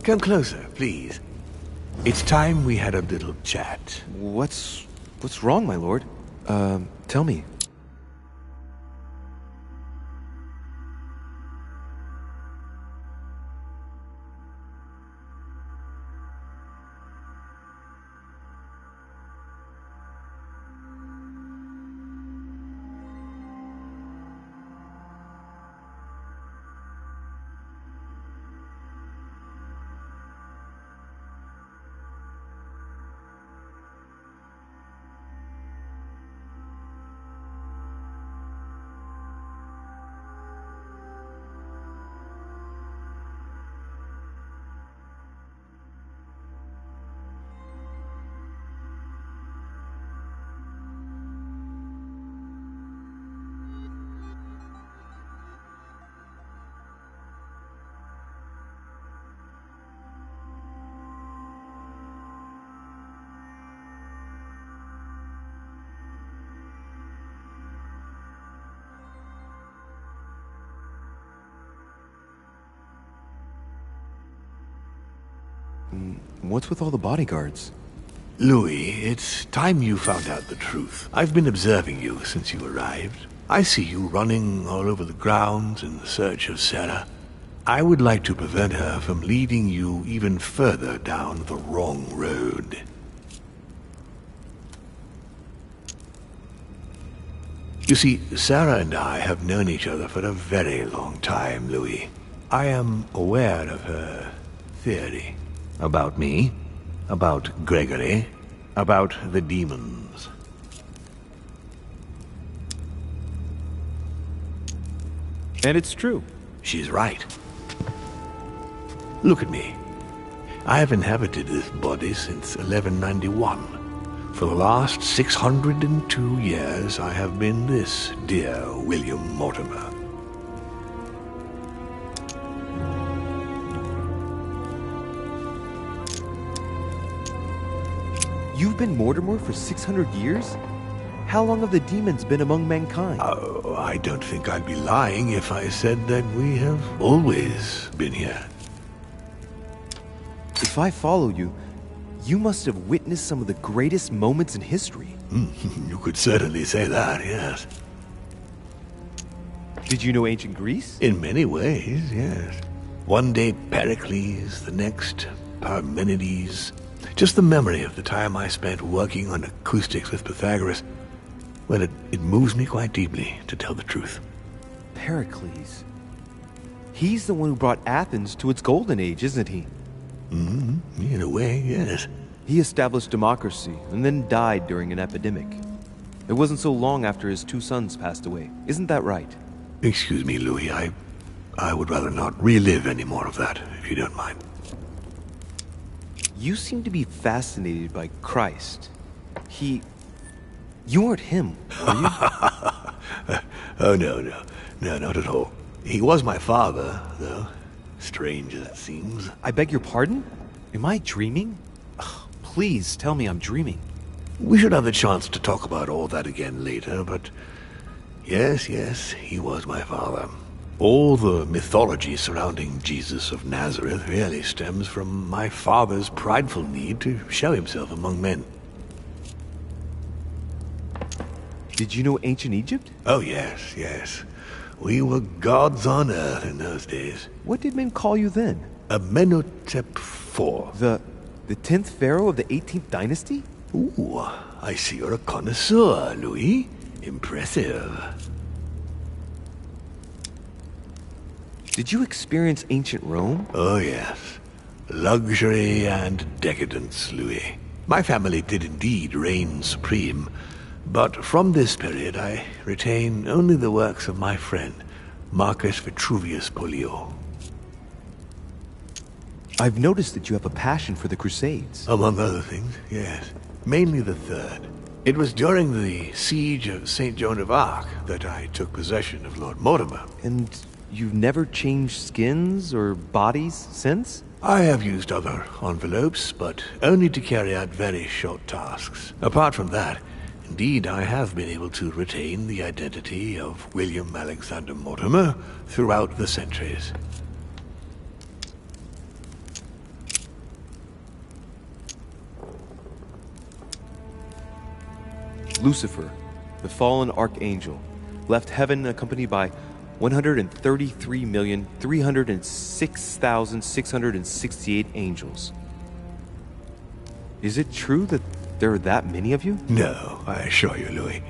Come closer, please. It's time we had a little chat. What's wrong, my lord? Tell me. What's with all the bodyguards? Louis, it's time you found out the truth. I've been observing you since you arrived. I see you running all over the grounds in search of Sarah. I would like to prevent her from leading you even further down the wrong road. You see, Sarah and I have known each other for a very long time, Louis. I am aware of her theory. About me, about Gregory, about the demons. And it's true. She's right. Look at me. I have inhabited this body since 1191. For the last 602 years, I have been this dear William Mortimer. You've been Mortimer for 600 years? How long have the demons been among mankind? Oh, I don't think I'd be lying if I said that we have always been here. If I follow you, you must have witnessed some of the greatest moments in history. You could certainly say that, yes. Did you know ancient Greece? In many ways, yes. One day Pericles, the next Parmenides. Just the memory of the time I spent working on acoustics with Pythagoras, well, it moves me quite deeply, to tell the truth. Pericles. He's the one who brought Athens to its golden age, isn't he? In a way, yes. He established democracy and then died during an epidemic. It wasn't so long after his 2 sons passed away. Isn't that right? Excuse me, Louis. I would rather not relive any more of that, if you don't mind. You seem to be fascinated by Christ. You aren't him, are you? Oh, no, not at all. He was my father, though. Strange as it seems. I beg your pardon? Am I dreaming? Ugh, please tell me I'm dreaming. We should have the chance to talk about all that again later, but yes, he was my father. All the mythology surrounding Jesus of Nazareth really stems from my father's prideful need to show himself among men. Did you know ancient Egypt? Oh, yes. We were gods on earth in those days. What did men call you then? Amenhotep IV. The 10th pharaoh of the 18th dynasty? Ooh, I see you're a connoisseur, Louis. Impressive. Did you experience ancient Rome? Oh, yes. Luxury and decadence, Louis. My family did indeed reign supreme, but from this period I retain only the works of my friend, Marcus Vitruvius Pollio. I've noticed that you have a passion for the Crusades. Among other things, yes. Mainly the third. It was during the siege of St. Joan of Arc that I took possession of Lord Mortimer. And you've never changed skins or bodies since? I have used other envelopes, but only to carry out very short tasks. Apart from that, indeed, I have been able to retain the identity of William Alexander Mortimer throughout the centuries. Lucifer, the fallen archangel, left heaven accompanied by 133,306,668 angels. Is it true that there are that many of you? No, I assure you, Louis.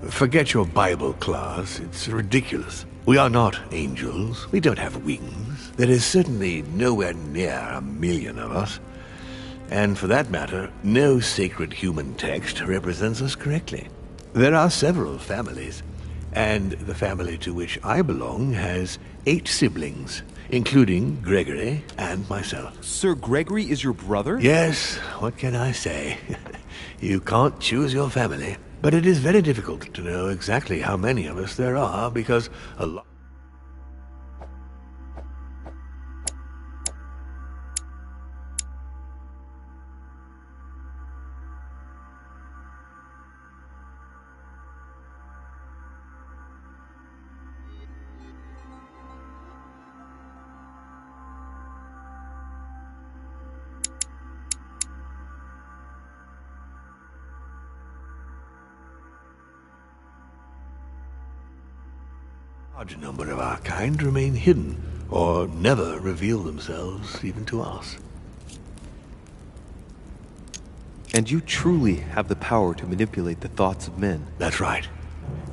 Forget your Bible class. It's ridiculous. We are not angels. We don't have wings. There is certainly nowhere near 1,000,000 of us. And for that matter, no sacred human text represents us correctly. There are several families, and the family to which I belong has 8 siblings, including Gregory and myself. Sir Gregory is your brother? Yes, what can I say? You can't choose your family. But it is very difficult to know exactly how many of us there are, because a lot... large number of our kind remain hidden, or never reveal themselves even to us. And you truly have the power to manipulate the thoughts of men. That's right.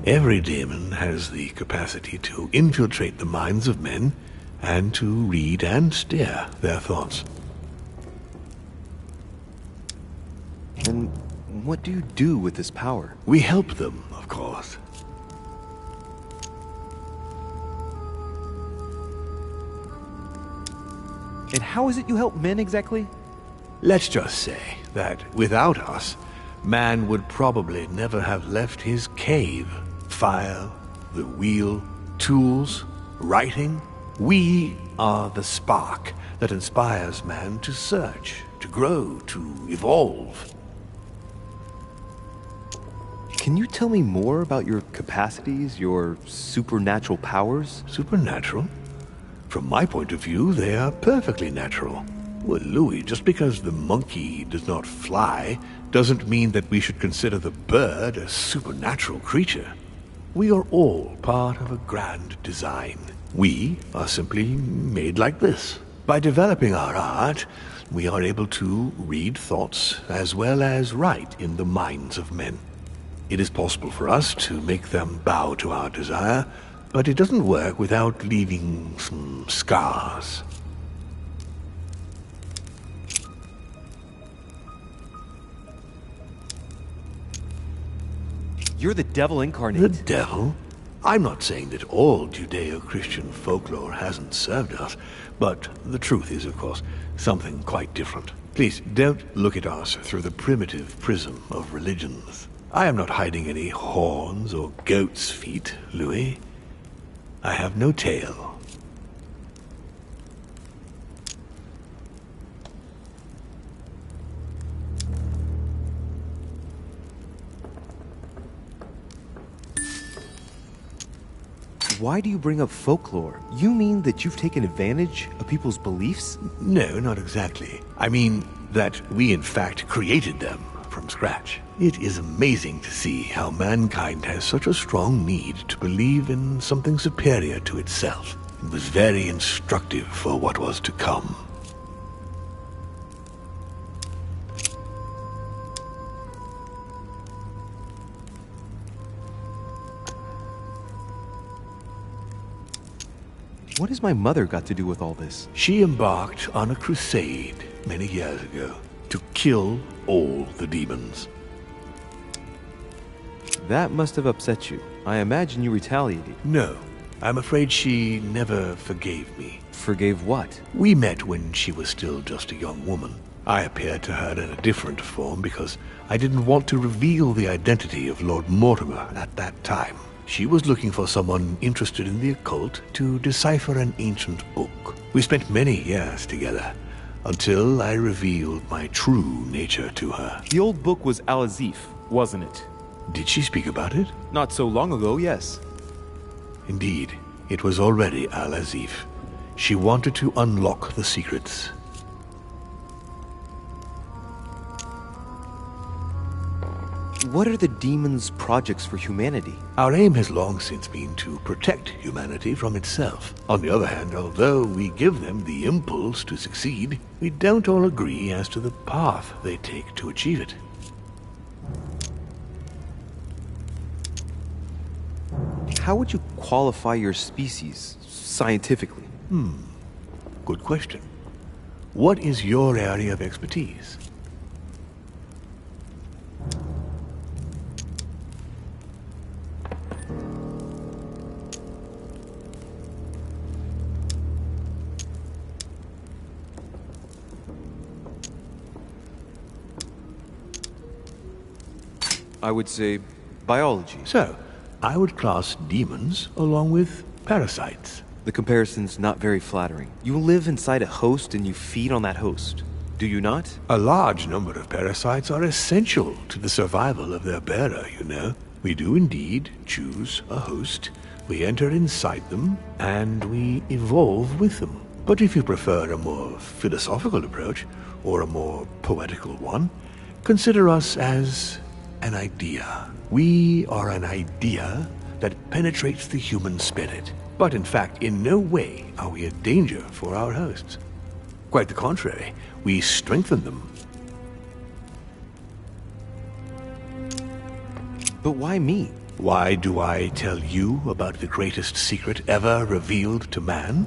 Every demon has the capacity to infiltrate the minds of men and to read and steer their thoughts. And what do you do with this power? We help them, of course. And how is it you help men exactly? Let's just say that without us, man would probably never have left his cave. Fire, the wheel, tools, writing. We are the spark that inspires man to search, to grow, to evolve. Can you tell me more about your capacities, your supernatural powers? Supernatural? From my point of view, they are perfectly natural. Well, Louis, just because the monkey does not fly doesn't mean that we should consider the bird a supernatural creature. We are all part of a grand design. We are simply made like this. By developing our art, we are able to read thoughts as well as write in the minds of men. It is possible for us to make them bow to our desire, but it doesn't work without leaving some scars. You're the devil incarnate. The devil? I'm not saying that all Judeo-Christian folklore hasn't served us, but the truth is, of course, something quite different. Please, don't look at us through the primitive prism of religions. I am not hiding any horns or goat's feet, Louis. I have no tail. Why do you bring up folklore? You mean that you've taken advantage of people's beliefs? No, not exactly. I mean that we in fact created them from scratch. It is amazing to see how mankind has such a strong need to believe in something superior to itself. It was very instructive for what was to come. What has my mother got to do with all this? She embarked on a crusade many years ago to kill all the demons. That must have upset you. I imagine you retaliated. No, I'm afraid she never forgave me. Forgave what? We met when she was still just a young woman. I appeared to her in a different form because I didn't want to reveal the identity of Lord Mortimer at that time. She was looking for someone interested in the occult to decipher an ancient book. We spent many years together, until I revealed my true nature to her. The old book was Al-Azif, wasn't it? Did she speak about it? Not so long ago, yes. Indeed, it was already Al-Azif. She wanted to unlock the secrets. what are the demons' projects for humanity? Our aim has long since been to protect humanity from itself. On the other hand, although we give them the impulse to succeed, we don't all agree as to the path they take to achieve it. How would you qualify your species, scientifically? Good question. What is your area of expertise? I would say biology. So, I would class demons along with parasites. The comparison's not very flattering. You live inside a host and you feed on that host. Do you not? A large number of parasites are essential to the survival of their bearer, you know. We do indeed choose a host. We enter inside them, and we evolve with them. But if you prefer a more philosophical approach, or a more poetical one, consider us as an idea. We are an idea that penetrates the human spirit. But in fact, in no way are we a danger for our hosts. Quite the contrary, we strengthen them. But why me? Why do I tell you about the greatest secret ever revealed to man?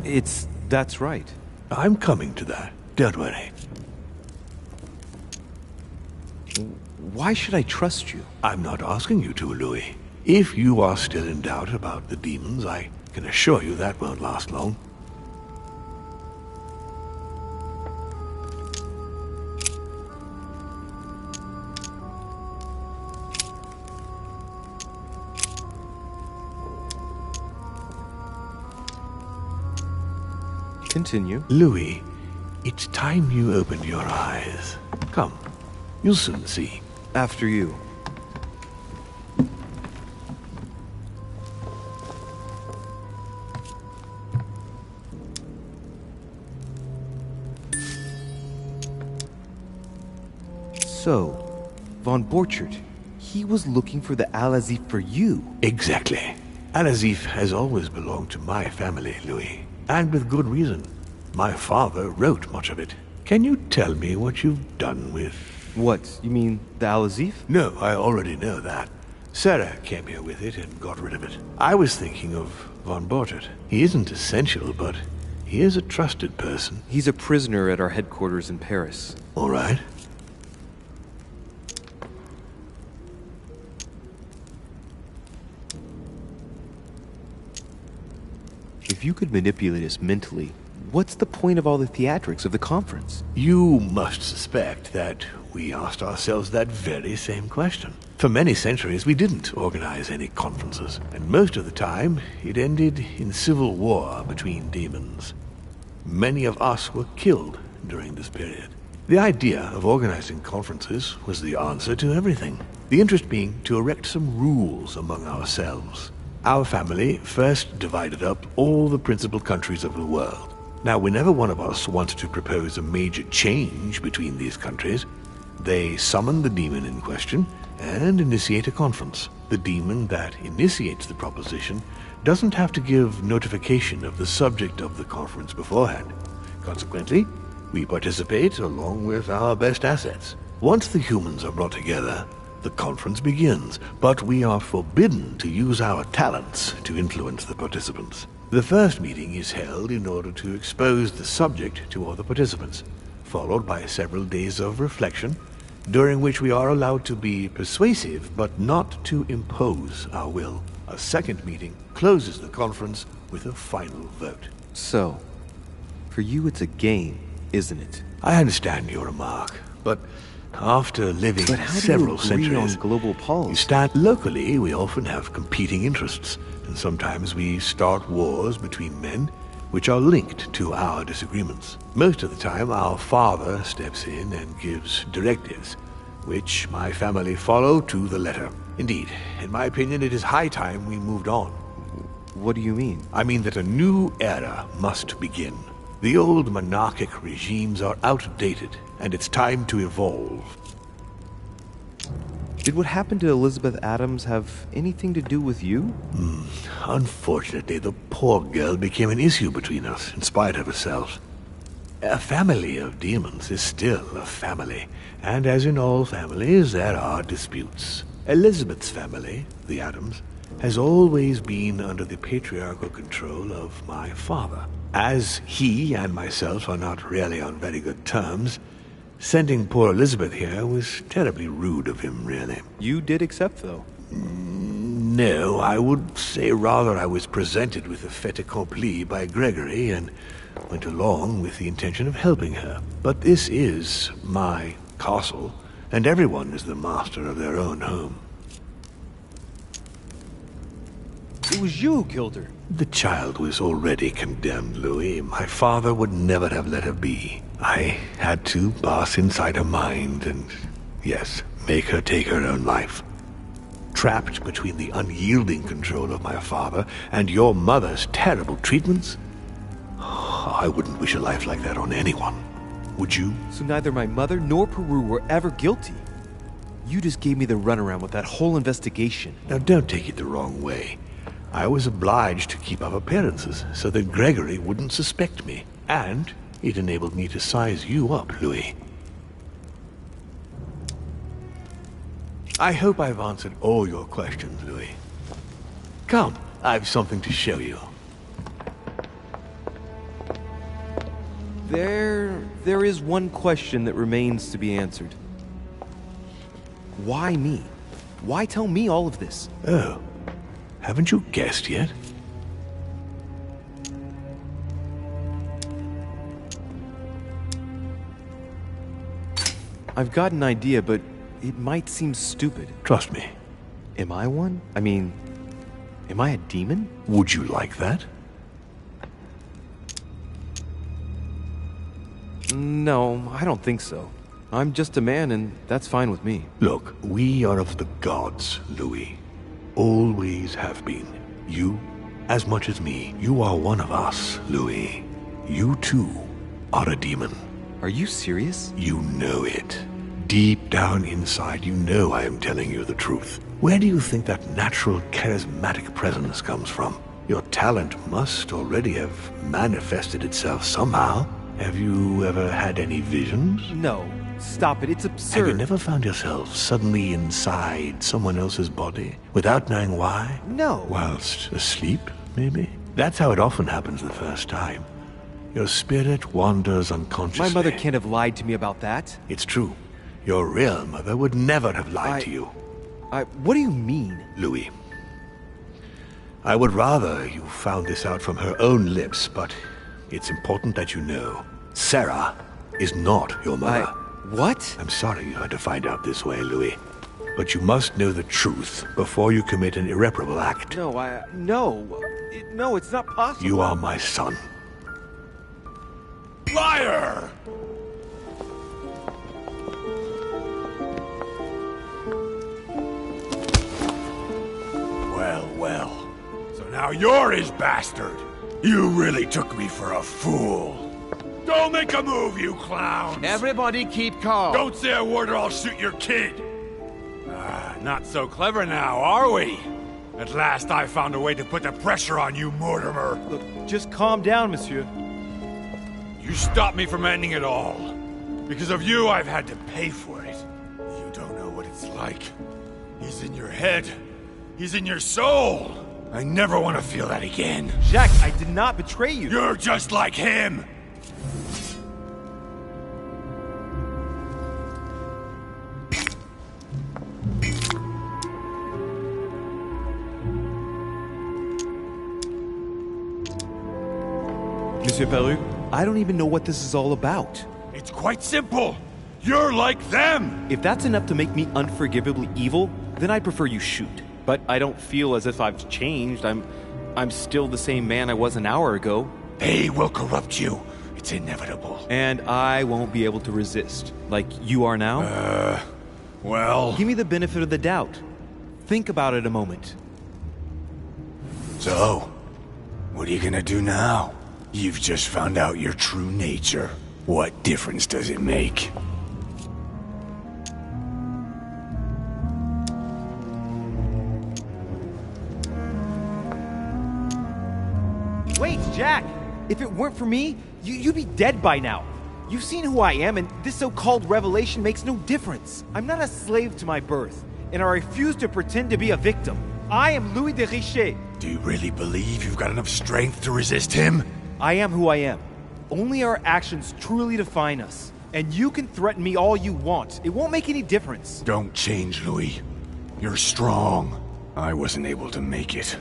That's right. I'm coming to that, don't worry. Why should I trust you? I'm not asking you to, Louis. If you are still in doubt about the demons, I can assure you that won't last long. Continue. Louis, it's time you opened your eyes. Come, you'll soon see. After you. So, von Borchert, he was looking for the Al-Azif for you. Exactly. Al-Azif has always belonged to my family, Louis. And with good reason. My father wrote much of it. Can you tell me what you've done with... What, you mean the Al-Azif? No, I already know that. Sarah came here with it and got rid of it. I was thinking of von Borchert. He isn't essential, but he is a trusted person. He's a prisoner at our headquarters in Paris. All right. If you could manipulate us mentally, what's the point of all the theatrics of the conference? You must suspect that we asked ourselves that very same question. For many centuries, we didn't organize any conferences, and most of the time, it ended in civil war between demons. Many of us were killed during this period. The idea of organizing conferences was the answer to everything. The interest being to erect some rules among ourselves. Our family first divided up all the principal countries of the world. Now, whenever one of us wanted to propose a major change between these countries, they summon the demon in question and initiate a conference. The demon that initiates the proposition doesn't have to give notification of the subject of the conference beforehand. Consequently, we participate along with our best assets. Once the humans are brought together, the conference begins, but we are forbidden to use our talents to influence the participants. The first meeting is held in order to expose the subject to all the participants, followed by several days of reflection, during which we are allowed to be persuasive but not to impose our will. A second meeting closes the conference with a final vote. So, for you it's a game, isn't it? I understand your remark, but after living But how several do you agree centuries, on global policy? locally, we often have competing interests, and sometimes we start wars between men which are linked to our disagreements. Most of the time, our father steps in and gives directives, which my family follow to the letter. Indeed, in my opinion, it is high time we moved on. What do you mean? I mean that a new era must begin. The old monarchic regimes are outdated, and it's time to evolve. Did what happened to Elizabeth Adams have anything to do with you? Unfortunately, the poor girl became an issue between us, in spite of herself. A family of demons is still a family, and as in all families, there are disputes. Elizabeth's family, the Adams, has always been under the patriarchal control of my father. As he and myself are not really on very good terms, sending poor Elizabeth here was terribly rude of him, really. You did accept, though. No, I would say rather I was presented with a fait accompli by Gregory and went along with the intention of helping her. But this is my castle, and everyone is the master of their own home. It was you who killed her. The child was already condemned, Louis. My father would never have let her be. I had to pass inside her mind and, yes, make her take her own life. Trapped between the unyielding control of my father and your mother's terrible treatments, I wouldn't wish a life like that on anyone. Would you? So neither my mother nor Peru were ever guilty. You just gave me the runaround with that whole investigation. Now don't take it the wrong way. I was obliged to keep up appearances so that Gregory wouldn't suspect me. And it enabled me to size you up, Louis. I hope I've answered all your questions, Louis. Come, I've something to show you. There is one question that remains to be answered. Why me? Why tell me all of this? Oh, haven't you guessed yet? I've got an idea, but it might seem stupid. Trust me. Am I one? I mean, am I a demon? Would you like that? No, I don't think so. I'm just a man, and that's fine with me. Look, we are of the gods, Louis. Always have been. You, as much as me. You are one of us, Louis. You too are a demon. Are you serious? You know it. Deep down inside, you know I am telling you the truth. Where do you think that natural, charismatic presence comes from? Your talent must already have manifested itself somehow. Have you ever had any visions? No. Stop it. It's absurd. Have you never found yourself suddenly inside someone else's body without knowing why? No. Whilst asleep, maybe? That's how it often happens the first time. Your spirit wanders unconsciously. My mother can't have lied to me about that. It's true. Your real mother would never have lied to you. What do you mean? Louis, I would rather you found this out from her own lips, but it's important that you know. Sarah is not your mother. What? I'm sorry you had to find out this way, Louis. But you must know the truth before you commit an irreparable act. No, it's not possible. You are my son. Liar! Well. So now you're his bastard. You really took me for a fool. Don't make a move, you clowns! Everybody keep calm. Don't say a word or I'll shoot your kid! Not so clever now, are we? At last I found a way to put the pressure on you, Mortimer. Look, just calm down, monsieur. You stopped me from ending it all. Because of you, I've had to pay for it. You don't know what it's like. He's in your head. He's in your soul. I never want to feel that again. Jack, I did not betray you. You're just like him! Monsieur Peru, I don't even know what this is all about. It's quite simple. You're like them! If that's enough to make me unforgivably evil, then I'd prefer you shoot. But I don't feel as if I've changed. I'm still the same man I was an hour ago. They will corrupt you. It's inevitable. And I won't be able to resist, like you are now. Well... Give me the benefit of the doubt. Think about it a moment. So, what are you gonna do now? You've just found out your true nature. What difference does it make? If it weren't for me, you'd be dead by now. You've seen who I am, and this so-called revelation makes no difference. I'm not a slave to my birth, and I refuse to pretend to be a victim. I am Louis de Richet. Do you really believe you've got enough strength to resist him? I am who I am. Only our actions truly define us. And you can threaten me all you want. It won't make any difference. Don't change, Louis. You're strong. I wasn't able to make it.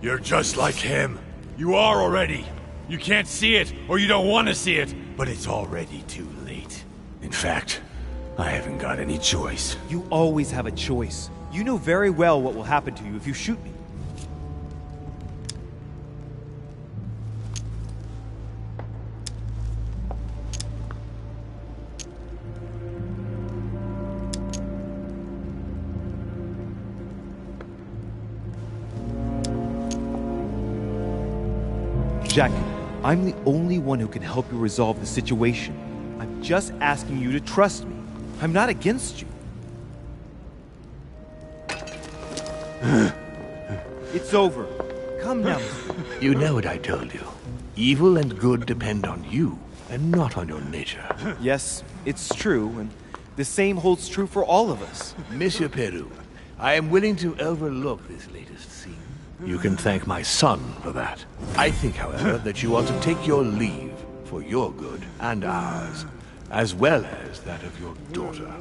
You're just like him. You are already. You can't see it, or you don't want to see it, but it's already too late. In fact, I haven't got any choice. You always have a choice. You know very well what will happen to you if you shoot me. Jack, I'm the only one who can help you resolve the situation. I'm just asking you to trust me. I'm not against you. It's over. Come now. You know what I told you. Evil and good depend on you, and not on your nature. Yes, it's true, and the same holds true for all of us. Monsieur Peru, I am willing to overlook this latest scene. You can thank my son for that. I think, however, that you ought to take your leave for your good and ours, as well as that of your daughter.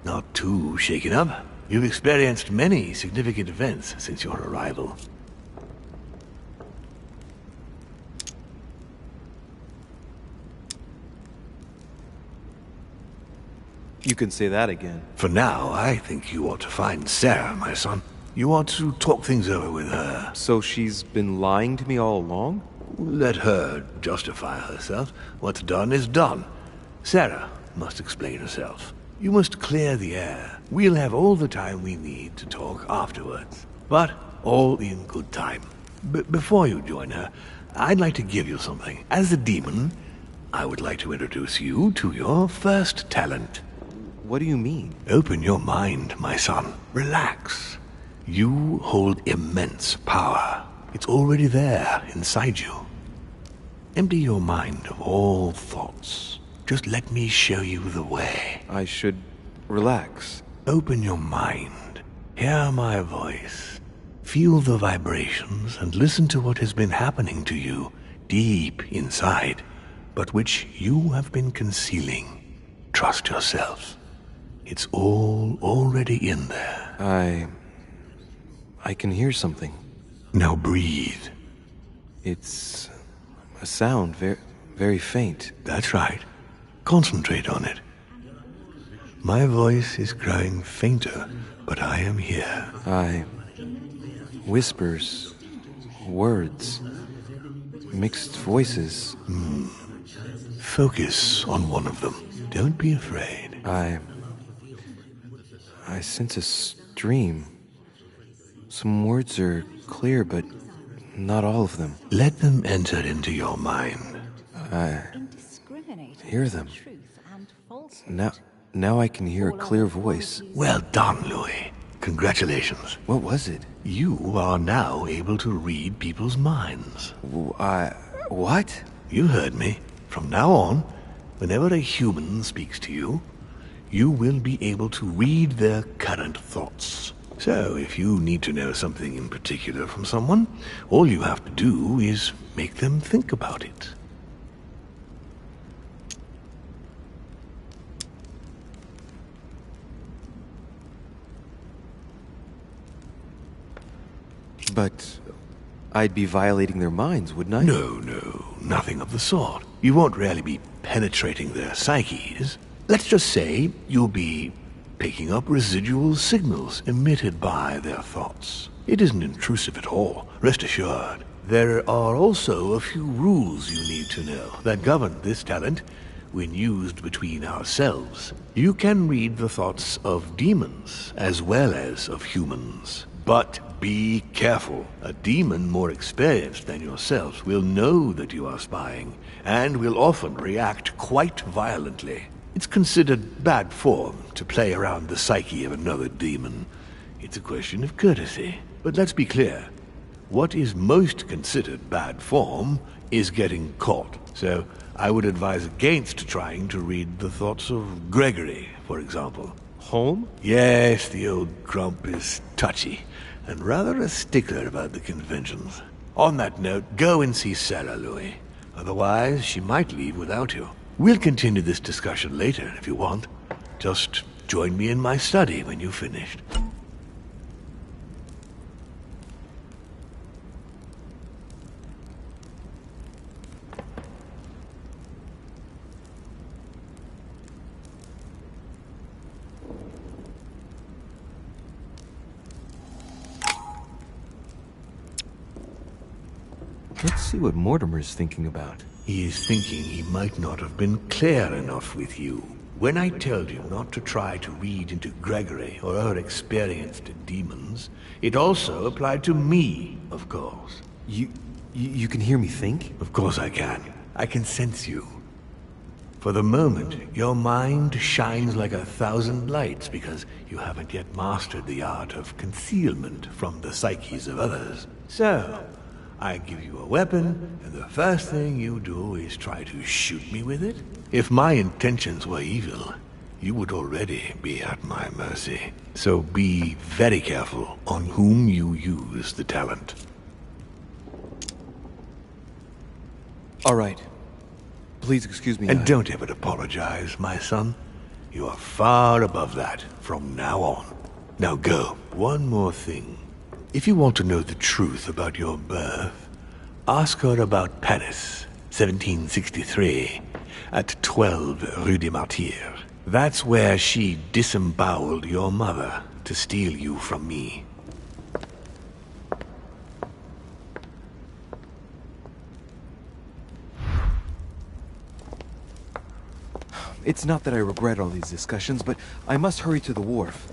Not too shaken up. You've experienced many significant events since your arrival. You can say that again. For now, I think you ought to find Sarah, my son. You ought to talk things over with her. So she's been lying to me all along? Let her justify herself. What's done is done. Sarah must explain herself. You must clear the air. We'll have all the time we need to talk afterwards. But all in good time. Before you join her, I'd like to give you something. As a demon, I would like to introduce you to your first talent. What do you mean? Open your mind, my son. Relax. You hold immense power. It's already there, inside you. Empty your mind of all thoughts. Just let me show you the way. I should relax. Open your mind. Hear my voice. Feel the vibrations and listen to what has been happening to you deep inside, but which you have been concealing. Trust yourself. It's all already in there. I can hear something. Now breathe. It's a sound, very faint. That's right. Concentrate on it. My voice is growing fainter, but I am here. Whispers, words, mixed voices. Focus on one of them. Don't be afraid. I sense a stream. Some words are clear, but not all of them. Let them enter into your mind. I hear them. Now I can hear a clear voice. Well done, Louis. Congratulations. What was it? You are now able to read people's minds. What? You heard me. From now on, whenever a human speaks to you, you will be able to read their current thoughts. So, if you need to know something in particular from someone, all you have to do is make them think about it. But I'd be violating their minds, wouldn't I? No, nothing of the sort. You won't really be penetrating their psyches. Let's just say you'll be picking up residual signals emitted by their thoughts. It isn't intrusive at all, rest assured. There are also a few rules you need to know that govern this talent, when used between ourselves. You can read the thoughts of demons as well as of humans. But be careful. A demon more experienced than yourself will know that you are spying, and will often react quite violently. It's considered bad form to play around the psyche of another demon. It's a question of courtesy. But let's be clear. What is most considered bad form is getting caught. So I would advise against trying to read the thoughts of Gregory, for example. Home? Yes, the old grump is touchy, and rather a stickler about the conventions. On that note, go and see Sarah, Louis. Otherwise, she might leave without you. We'll continue this discussion later, if you want. Just join me in my study when you've finished. Let's see what Mortimer's thinking about. He is thinking he might not have been clear enough with you. When I told you not to try to read into Gregory or her experienced demons, it also applied to me, of course. You can hear me think? Of course I can. I can sense you. For the moment, your mind shines like 1,000 lights because you haven't yet mastered the art of concealment from the psyches of others. So, I give you a weapon, and the first thing you do is try to shoot me with it? If my intentions were evil, you would already be at my mercy. So be very careful on whom you use the talent. All right. Please excuse me. And don't ever apologize, my son. You are far above that from now on. Now go. One more thing. If you want to know the truth about your birth, ask her about Paris, 1763, at 12 Rue des Martyrs. That's where she disemboweled your mother to steal you from me. It's not that I regret all these discussions, but I must hurry to the wharf.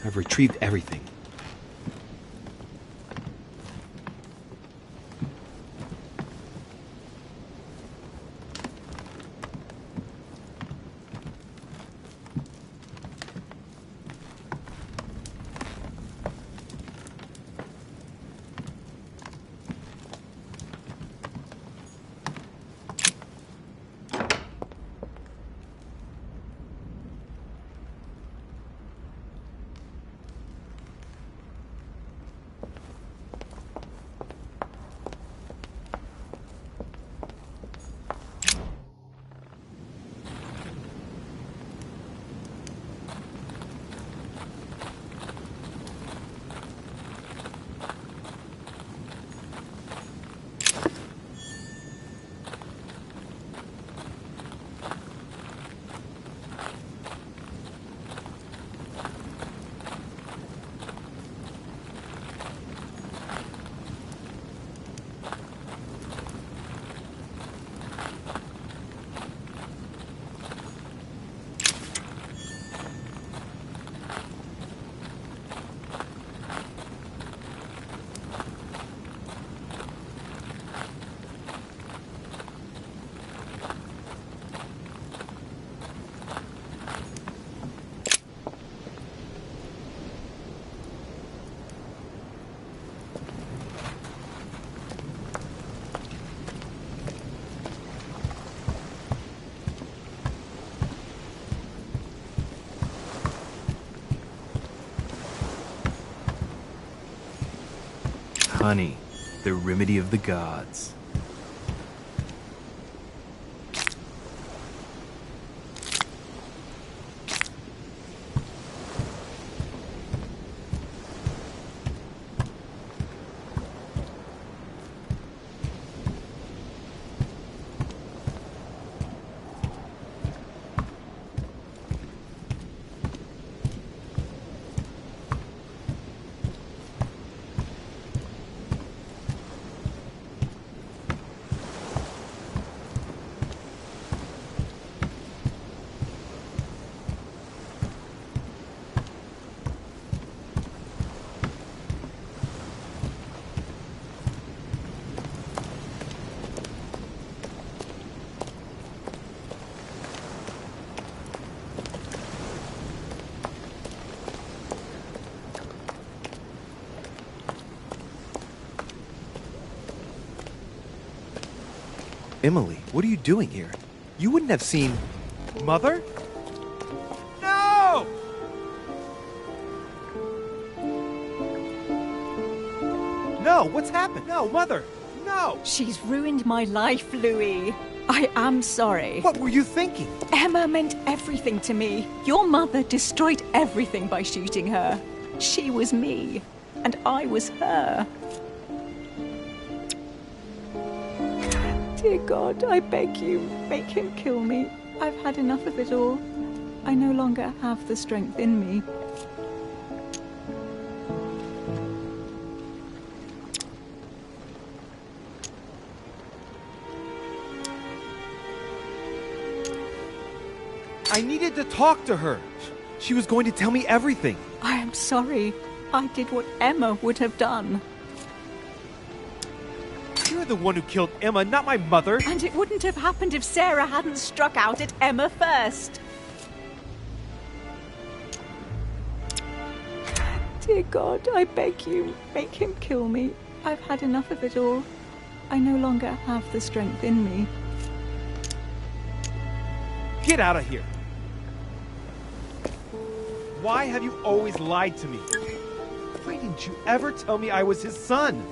I've retrieved everything. Honey, the remedy of the gods. Emily, what are you doing here? You wouldn't have seen... Mother? No! No, what's happened? No, Mother! No! She's ruined my life, Louis. I am sorry. What were you thinking? Emma meant everything to me. Your mother destroyed everything by shooting her. She was me, and I was her. Dear God, I beg you, make him kill me. I've had enough of it all. I no longer have the strength in me. I needed to talk to her. She was going to tell me everything. I am sorry. I did what Emma would have done. You're the one who killed Emma, not my mother. And it wouldn't have happened if Sarah hadn't struck out at Emma first. Dear God, I beg you, make him kill me. I've had enough of it all. I no longer have the strength in me. Get out of here. Why have you always lied to me? Why didn't you ever tell me I was his son?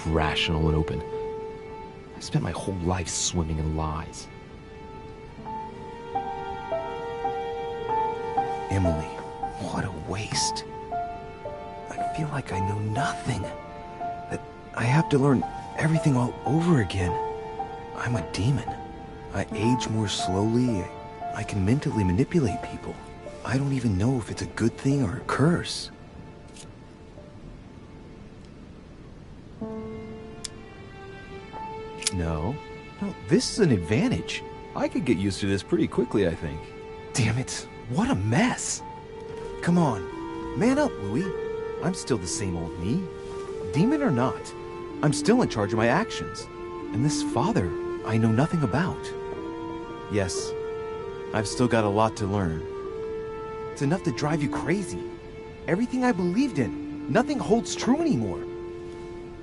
Rational and open. I spent my whole life swimming in lies. Emily, what a waste. I feel like I know nothing. That I have to learn everything all over again. I'm a demon. I age more slowly. I can mentally manipulate people. I don't even know if it's a good thing or a curse. No, this is an advantage. I could get used to this pretty quickly, I think. Damn it, what a mess. Come on, man up, Louis. I'm still the same old me. Demon or not, I'm still in charge of my actions. And this father, I know nothing about. Yes, I've still got a lot to learn. It's enough to drive you crazy. Everything I believed in, nothing holds true anymore.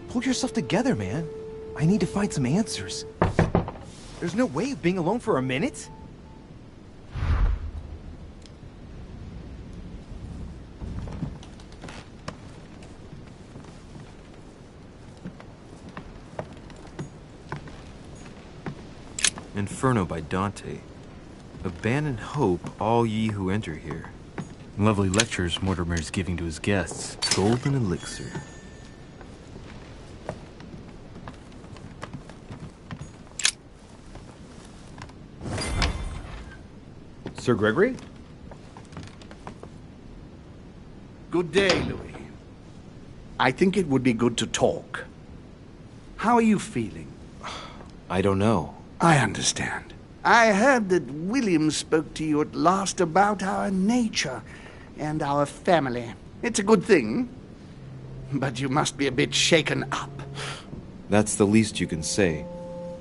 Pull yourself together, man. I need to find some answers. There's no way of being alone for a minute. Inferno by Dante. Abandon hope, all ye who enter here. Lovely lectures Mortimer is giving to his guests. Golden elixir. Sir Gregory? Good day, Louis. I think it would be good to talk. How are you feeling? I don't know. I understand. I heard that William spoke to you at last about our nature and our family. It's a good thing, but you must be a bit shaken up. That's the least you can say.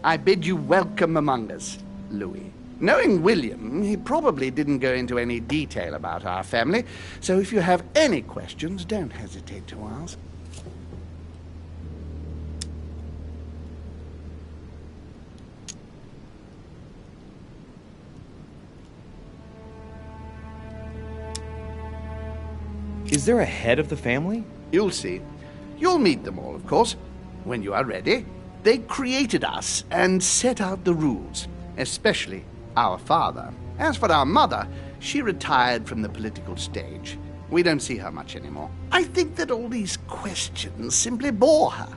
I bid you welcome among us, Louis. Knowing William, he probably didn't go into any detail about our family, so if you have any questions, don't hesitate to ask. Is there a head of the family? You'll see. You'll meet them all, of course, when you are ready. They created us and set out the rules, especially our father. As for our mother, she retired from the political stage. We don't see her much anymore. I think that all these questions simply bore her.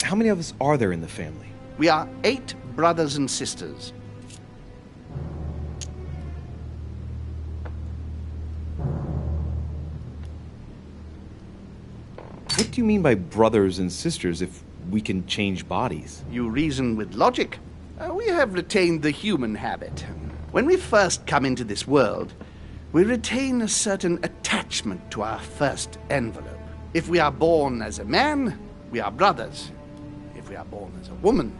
How many of us are there in the family? We are 8 brothers and sisters. What do you mean by brothers and sisters if we can change bodies? You reason with logic. We have retained the human habit. When we first come into this world, we retain a certain attachment to our first envelope. If we are born as a man, we are brothers. If we are born as a woman,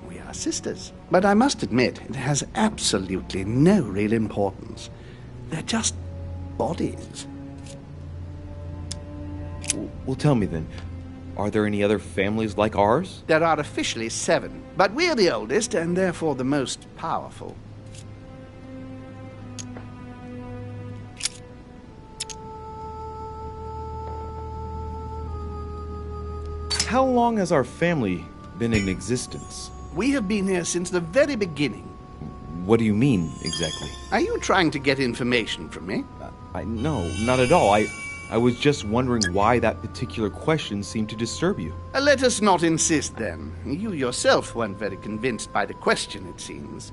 we are sisters. But I must admit, it has absolutely no real importance. They're just bodies. Well, tell me then, are there any other families like ours? There are officially 7, but we're the oldest and therefore the most powerful. How long has our family been in existence? We have been here since the very beginning. What do you mean, exactly? Are you trying to get information from me? No, not at all. I was just wondering why that particular question seemed to disturb you. Let us not insist, then. You yourself weren't very convinced by the question, it seems.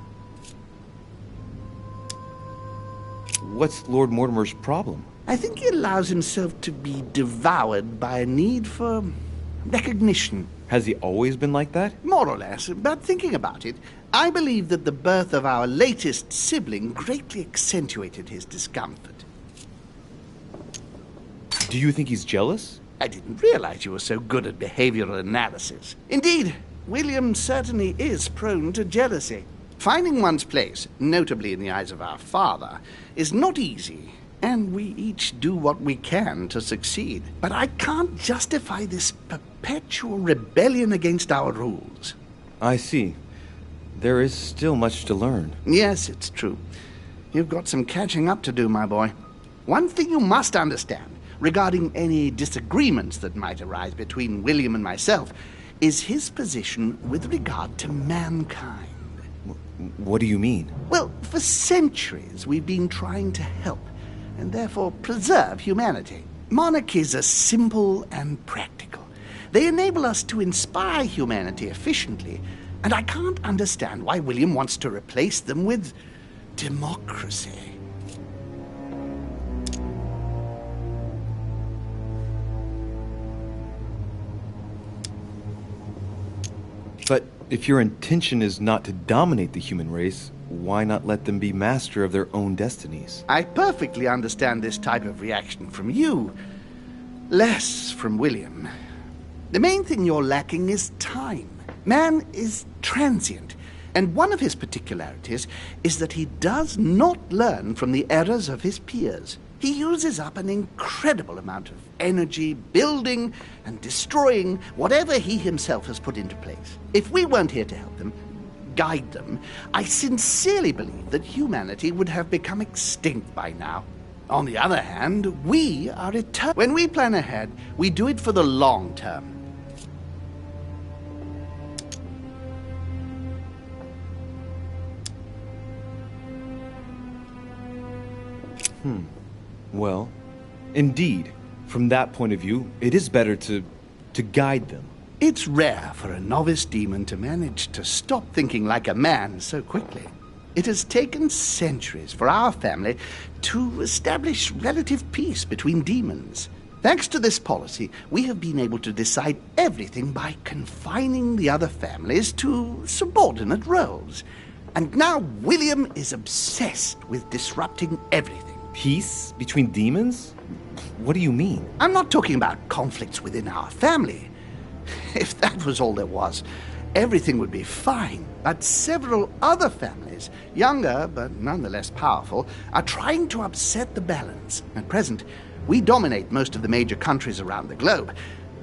What's Lord Mortimer's problem? I think he allows himself to be devoured by a need for recognition. Has he always been like that? More or less, but thinking about it, I believe that the birth of our latest sibling greatly accentuated his discomfort. Do you think he's jealous? I didn't realize you were so good at behavioral analysis. Indeed, William certainly is prone to jealousy. Finding one's place, notably in the eyes of our father, is not easy, and we each do what we can to succeed. But I can't justify this perpetual rebellion against our rules. I see. There is still much to learn. Yes, it's true. You've got some catching up to do, my boy. One thing you must understand, regarding any disagreements that might arise between William and myself, is his position with regard to mankind. What do you mean? Well, for centuries we've been trying to help, and therefore preserve humanity. Monarchies are simple and practical. They enable us to inspire humanity efficiently, and I can't understand why William wants to replace them with democracy. But if your intention is not to dominate the human race, why not let them be master of their own destinies? I perfectly understand this type of reaction from you, less from William. The main thing you're lacking is time. Man is transient, and one of his particularities is that he does not learn from the errors of his peers. He uses up an incredible amount of energy building and destroying whatever he himself has put into place. If we weren't here to help them, guide them, I sincerely believe that humanity would have become extinct by now. On the other hand, we are eternal. When we plan ahead, we do it for the long term. Well, indeed, from that point of view, it is better to guide them. It's rare for a novice demon to manage to stop thinking like a man so quickly. It has taken centuries for our family to establish relative peace between demons. Thanks to this policy, we have been able to decide everything by confining the other families to subordinate roles. And now William is obsessed with disrupting everything. Peace between demons? What do you mean? I'm not talking about conflicts within our family. If that was all there was, everything would be fine. But several other families, younger but nonetheless powerful, are trying to upset the balance. At present, we dominate most of the major countries around the globe.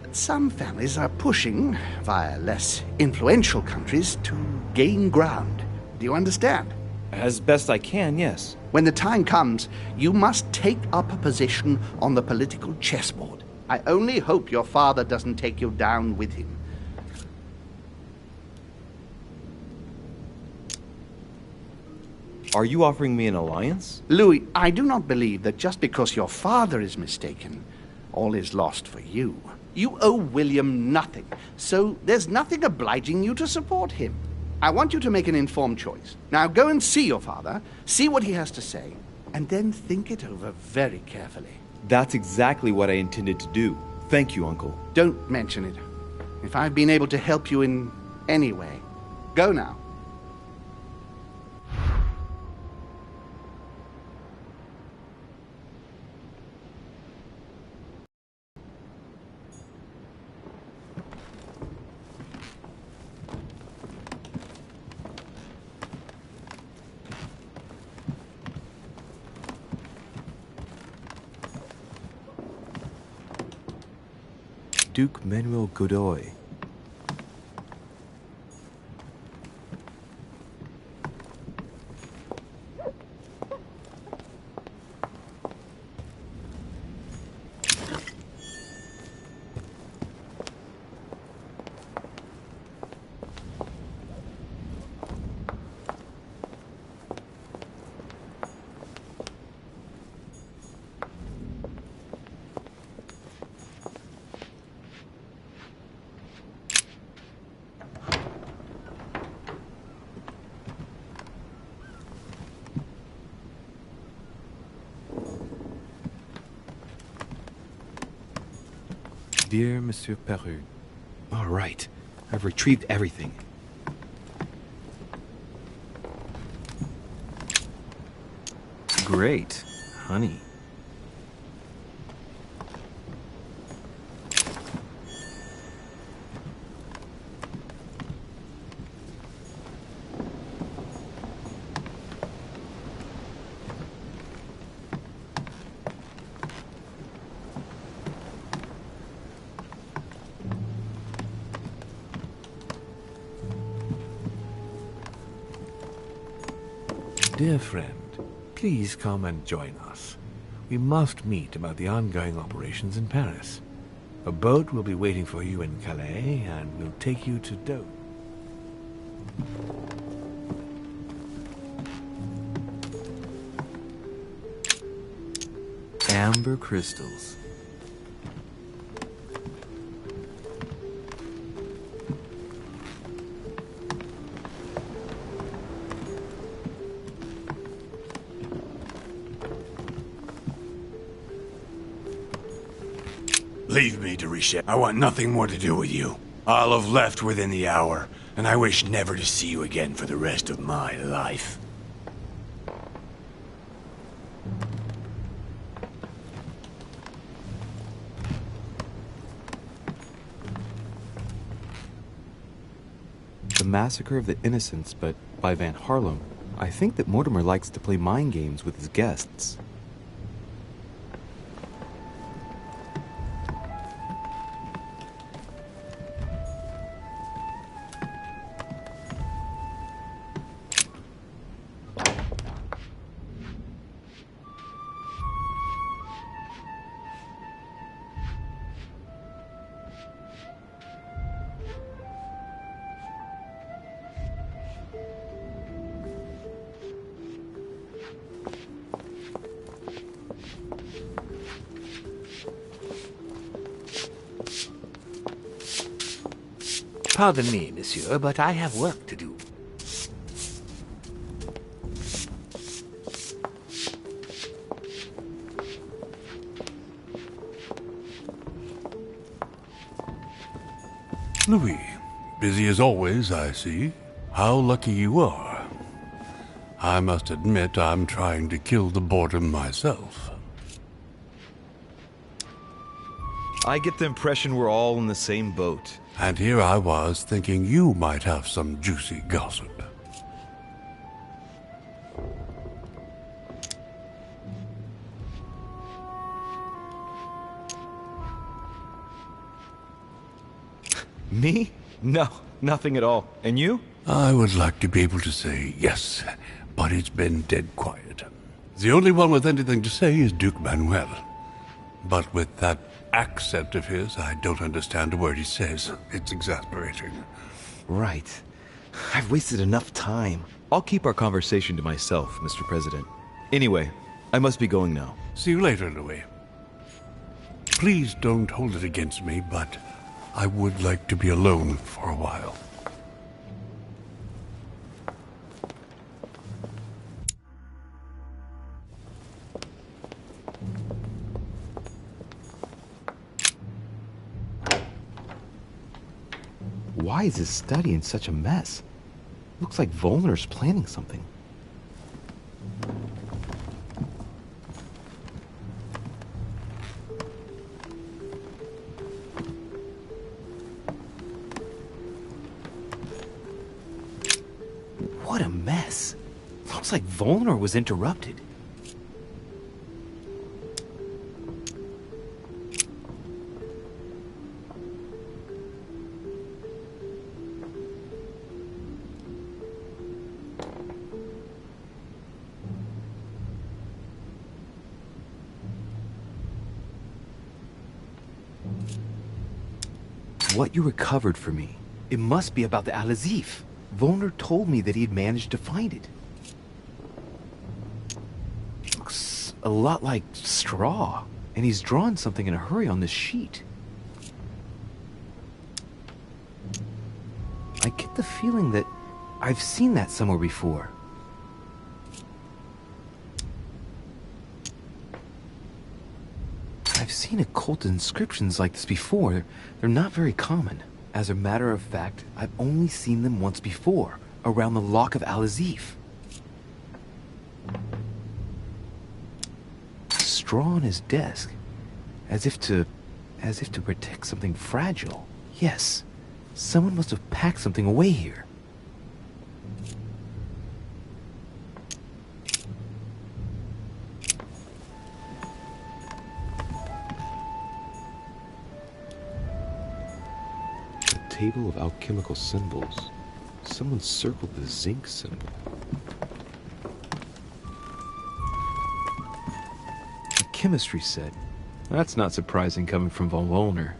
But some families are pushing, via less influential countries, to gain ground. Do you understand? As best I can, yes. When the time comes, you must take up a position on the political chessboard. I only hope your father doesn't take you down with him. Are you offering me an alliance? Louis, I do not believe that just because your father is mistaken, all is lost for you. You owe William nothing, so there's nothing obliging you to support him. I want you to make an informed choice. Now go and see your father, see what he has to say, and then think it over very carefully. That's exactly what I intended to do. Thank you, Uncle. Don't mention it. If I've been able to help you in any way, go now. Duke Manuel Godoy. Dear Monsieur Peru. All right. I've retrieved everything. Great. Honey. Dear friend, please come and join us. We must meet about the ongoing operations in Paris. A boat will be waiting for you in Calais, and will take you to Deutsch. Amber crystals. Leave me to reset. I want nothing more to do with you. I'll have left within the hour, and I wish never to see you again for the rest of my life. The Massacre of the Innocents, but by Van Harlem. I think that Mortimer likes to play mind games with his guests. Pardon me, monsieur, but I have work to do. Louis, busy as always, I see. How lucky you are. I must admit I'm trying to kill the boredom myself. I get the impression we're all in the same boat. And here I was thinking you might have some juicy gossip. Me? No, nothing at all. And you? I would like to be able to say yes, but it's been dead quiet. The only one with anything to say is Duke Manuel. But with that accent of his, I don't understand a word he says. It's exasperating. Right. I've wasted enough time. I'll keep our conversation to myself, Mr. President. Anyway, I must be going now. See you later, Louis. Please don't hold it against me, but I would like to be alone for a while. Why is his study in such a mess? Looks like Volner's planning something. What a mess. Looks like Volner was interrupted. What you recovered for me. It must be about the Al-Azif. Volner told me that he'd managed to find it. Looks a lot like straw. And he's drawn something in a hurry on this sheet. I get the feeling that I've seen that somewhere before. I've I've seen occult inscriptions like this before. They're not very common. As a matter of fact, I've only seen them once before, around the Lock of Al-Azif. Straw on his desk, as if to protect something fragile. Yes, someone must have packed something away here. Table of alchemical symbols. Someone circled the zinc symbol. A chemistry set. That's not surprising coming from Von Wollner.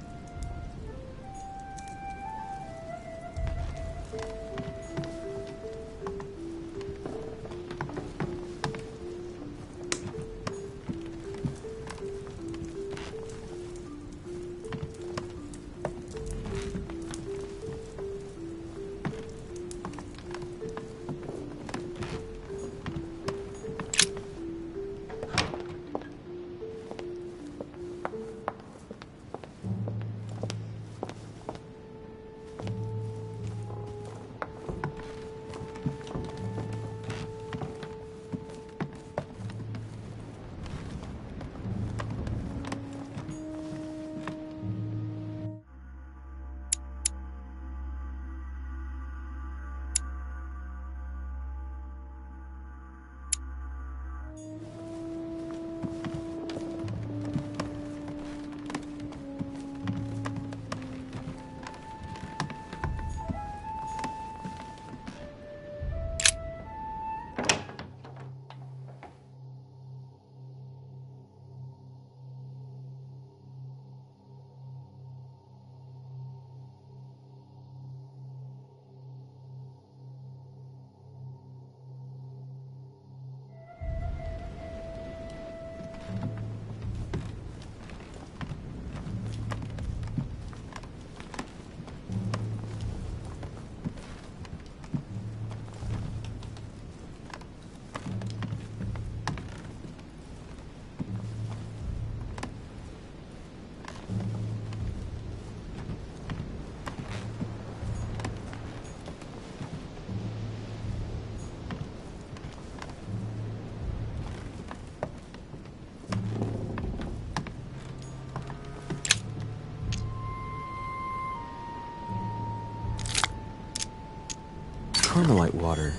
Carmelite water.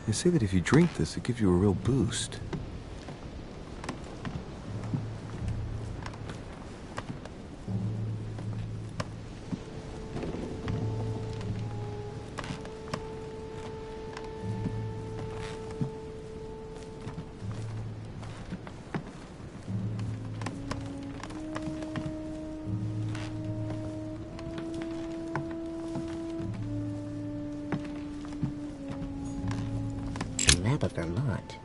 They say that if you drink this, it gives you a real boost. Map of Vermont.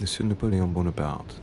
Monsieur Napoleon Bonaparte.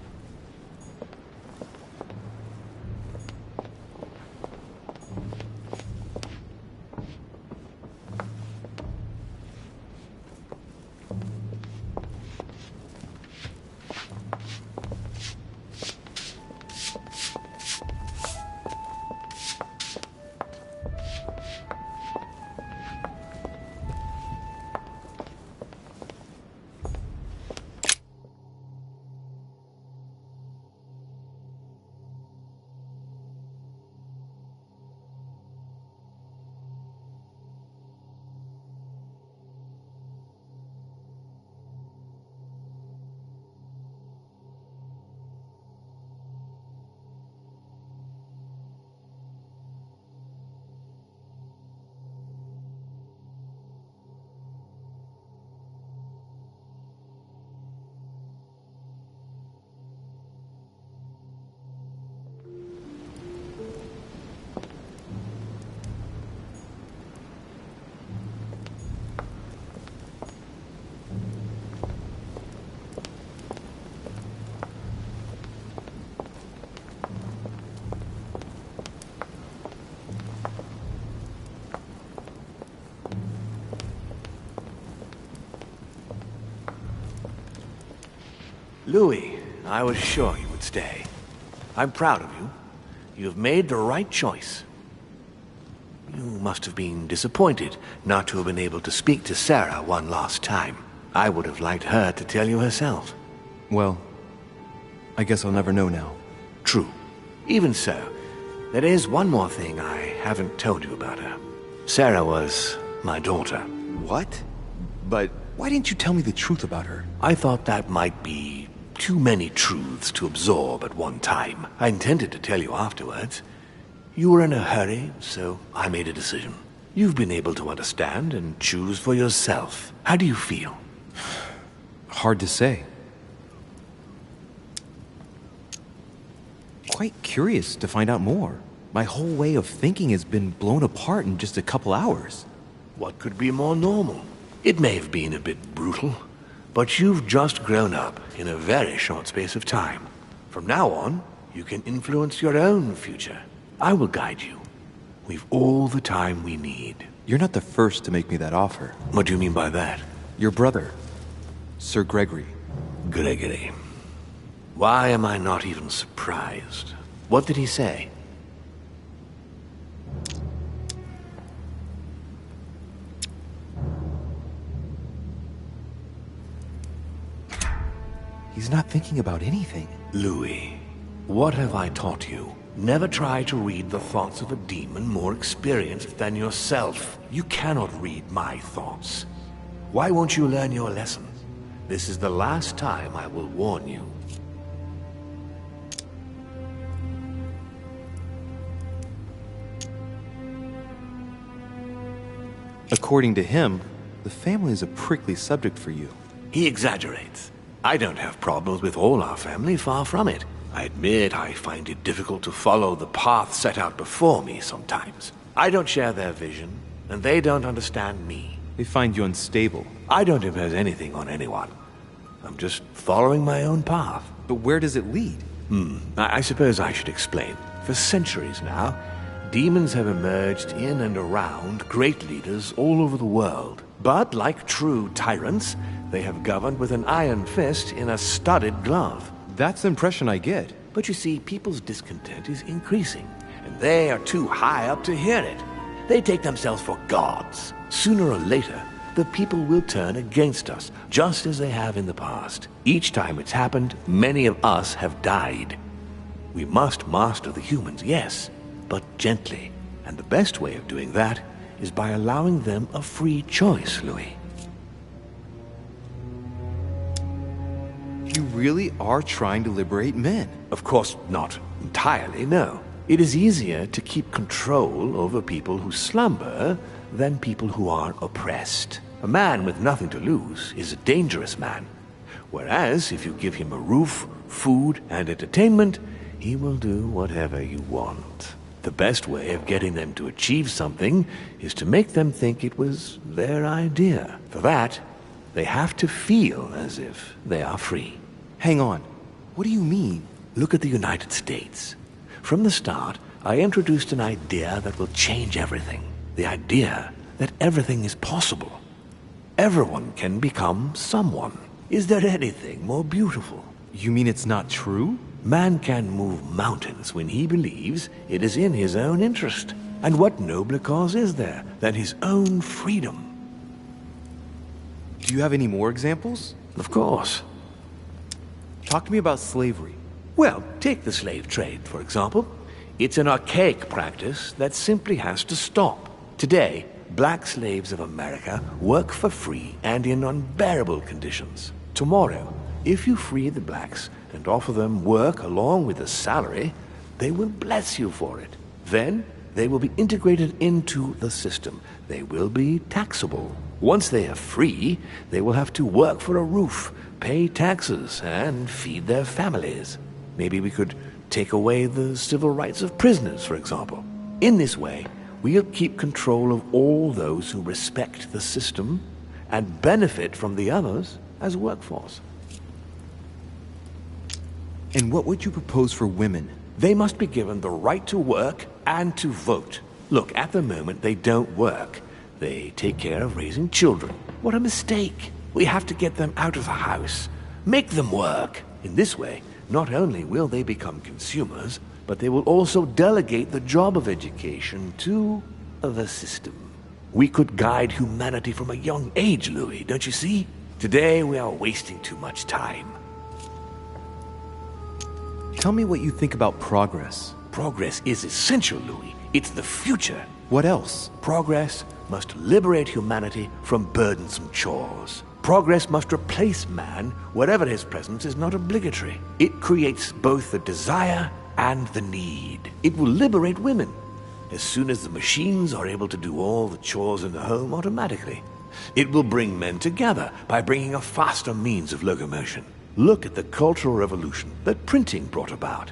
Louis, I was sure you would stay. I'm proud of you. You have made the right choice. You must have been disappointed not to have been able to speak to Sarah one last time. I would have liked her to tell you herself. Well, I guess I'll never know now. True. Even so, there is one more thing I haven't told you about her. Sarah was my daughter. What? But why didn't you tell me the truth about her? I thought that might be too many truths to absorb at one time. I intended to tell you afterwards. You were in a hurry, so I made a decision. You've been able to understand and choose for yourself. How do you feel? Hard to say. Quite curious to find out more. My whole way of thinking has been blown apart in just a couple hours. What could be more normal? It may have been a bit brutal, but you've just grown up in a very short space of time. From now on, you can influence your own future. I will guide you. We've all the time we need. You're not the first to make me that offer. What do you mean by that? Your brother, Sir Gregory. Gregory. Why am I not even surprised? What did he say? He's not thinking about anything. Louis, what have I taught you? Never try to read the thoughts of a demon more experienced than yourself. You cannot read my thoughts. Why won't you learn your lesson? This is the last time I will warn you. According to him, the family is a prickly subject for you. He exaggerates. I don't have problems with all our family, far from it. I admit I find it difficult to follow the path set out before me sometimes. I don't share their vision, and they don't understand me. They find you unstable. I don't impose anything on anyone. I'm just following my own path. But where does it lead? I suppose I should explain. For centuries now, demons have emerged in and around great leaders all over the world. But like true tyrants, they have governed with an iron fist in a studded glove. That's the impression I get. But you see, people's discontent is increasing, and they are too high up to hear it. They take themselves for gods. Sooner or later, the people will turn against us, just as they have in the past. Each time it's happened, many of us have died. We must master the humans, yes, but gently. And the best way of doing that is by allowing them a free choice, Louis. You really are trying to liberate men. Of course, not entirely, no. It is easier to keep control over people who slumber than people who are oppressed. A man with nothing to lose is a dangerous man. Whereas, if you give him a roof, food, and entertainment, he will do whatever you want. The best way of getting them to achieve something is to make them think it was their idea. For that, they have to feel as if they are free. Hang on. What do you mean? Look at the United States. From the start, I introduced an idea that will change everything. The idea that everything is possible. Everyone can become someone. Is there anything more beautiful? You mean it's not true? Man can move mountains when he believes it is in his own interest. And what nobler cause is there than his own freedom? Do you have any more examples? Of course. Talk to me about slavery. Well, take the slave trade, for example. It's an archaic practice that simply has to stop. Today, black slaves of America work for free and in unbearable conditions. Tomorrow, if you free the blacks and offer them work along with a salary, they will bless you for it. Then, they will be integrated into the system. They will be taxable. Once they are free, they will have to work for a roof, pay taxes, and feed their families. Maybe we could take away the civil rights of prisoners, for example. In this way, we'll keep control of all those who respect the system and benefit from the others as a workforce. And what would you propose for women? They must be given the right to work and to vote. Look, at the moment, they don't work. They take care of raising children. What a mistake. We have to get them out of the house. Make them work. In this way, not only will they become consumers, but they will also delegate the job of education to the system. We could guide humanity from a young age, Louis, don't you see? Today we are wasting too much time. Tell me what you think about progress. Progress is essential, Louis. It's the future. What else? Progress must liberate humanity from burdensome chores. Progress must replace man wherever his presence is not obligatory. It creates both the desire and the need. It will liberate women as soon as the machines are able to do all the chores in the home automatically. It will bring men together by bringing a faster means of locomotion. Look at the cultural revolution that printing brought about.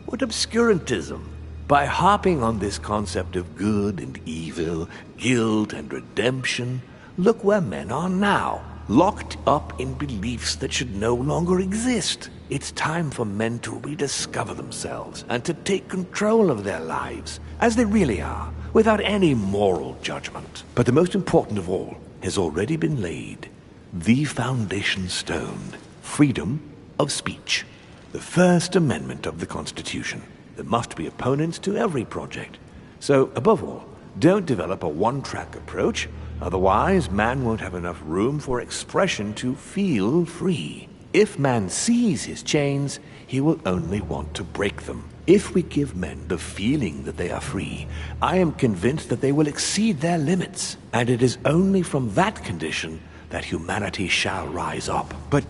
What obscurantism! By harping on this concept of good and evil, guilt and redemption, look where men are now, locked up in beliefs that should no longer exist. It's time for men to rediscover themselves and to take control of their lives, as they really are, without any moral judgment. But the most important of all has already been laid. The foundation stone. Freedom of speech. The First Amendment of the Constitution. There must be opponents to every project. So, above all, don't develop a one-track approach, otherwise man won't have enough room for expression to feel free. If man sees his chains, he will only want to break them. If we give men the feeling that they are free, I am convinced that they will exceed their limits, and it is only from that condition that humanity shall rise up. But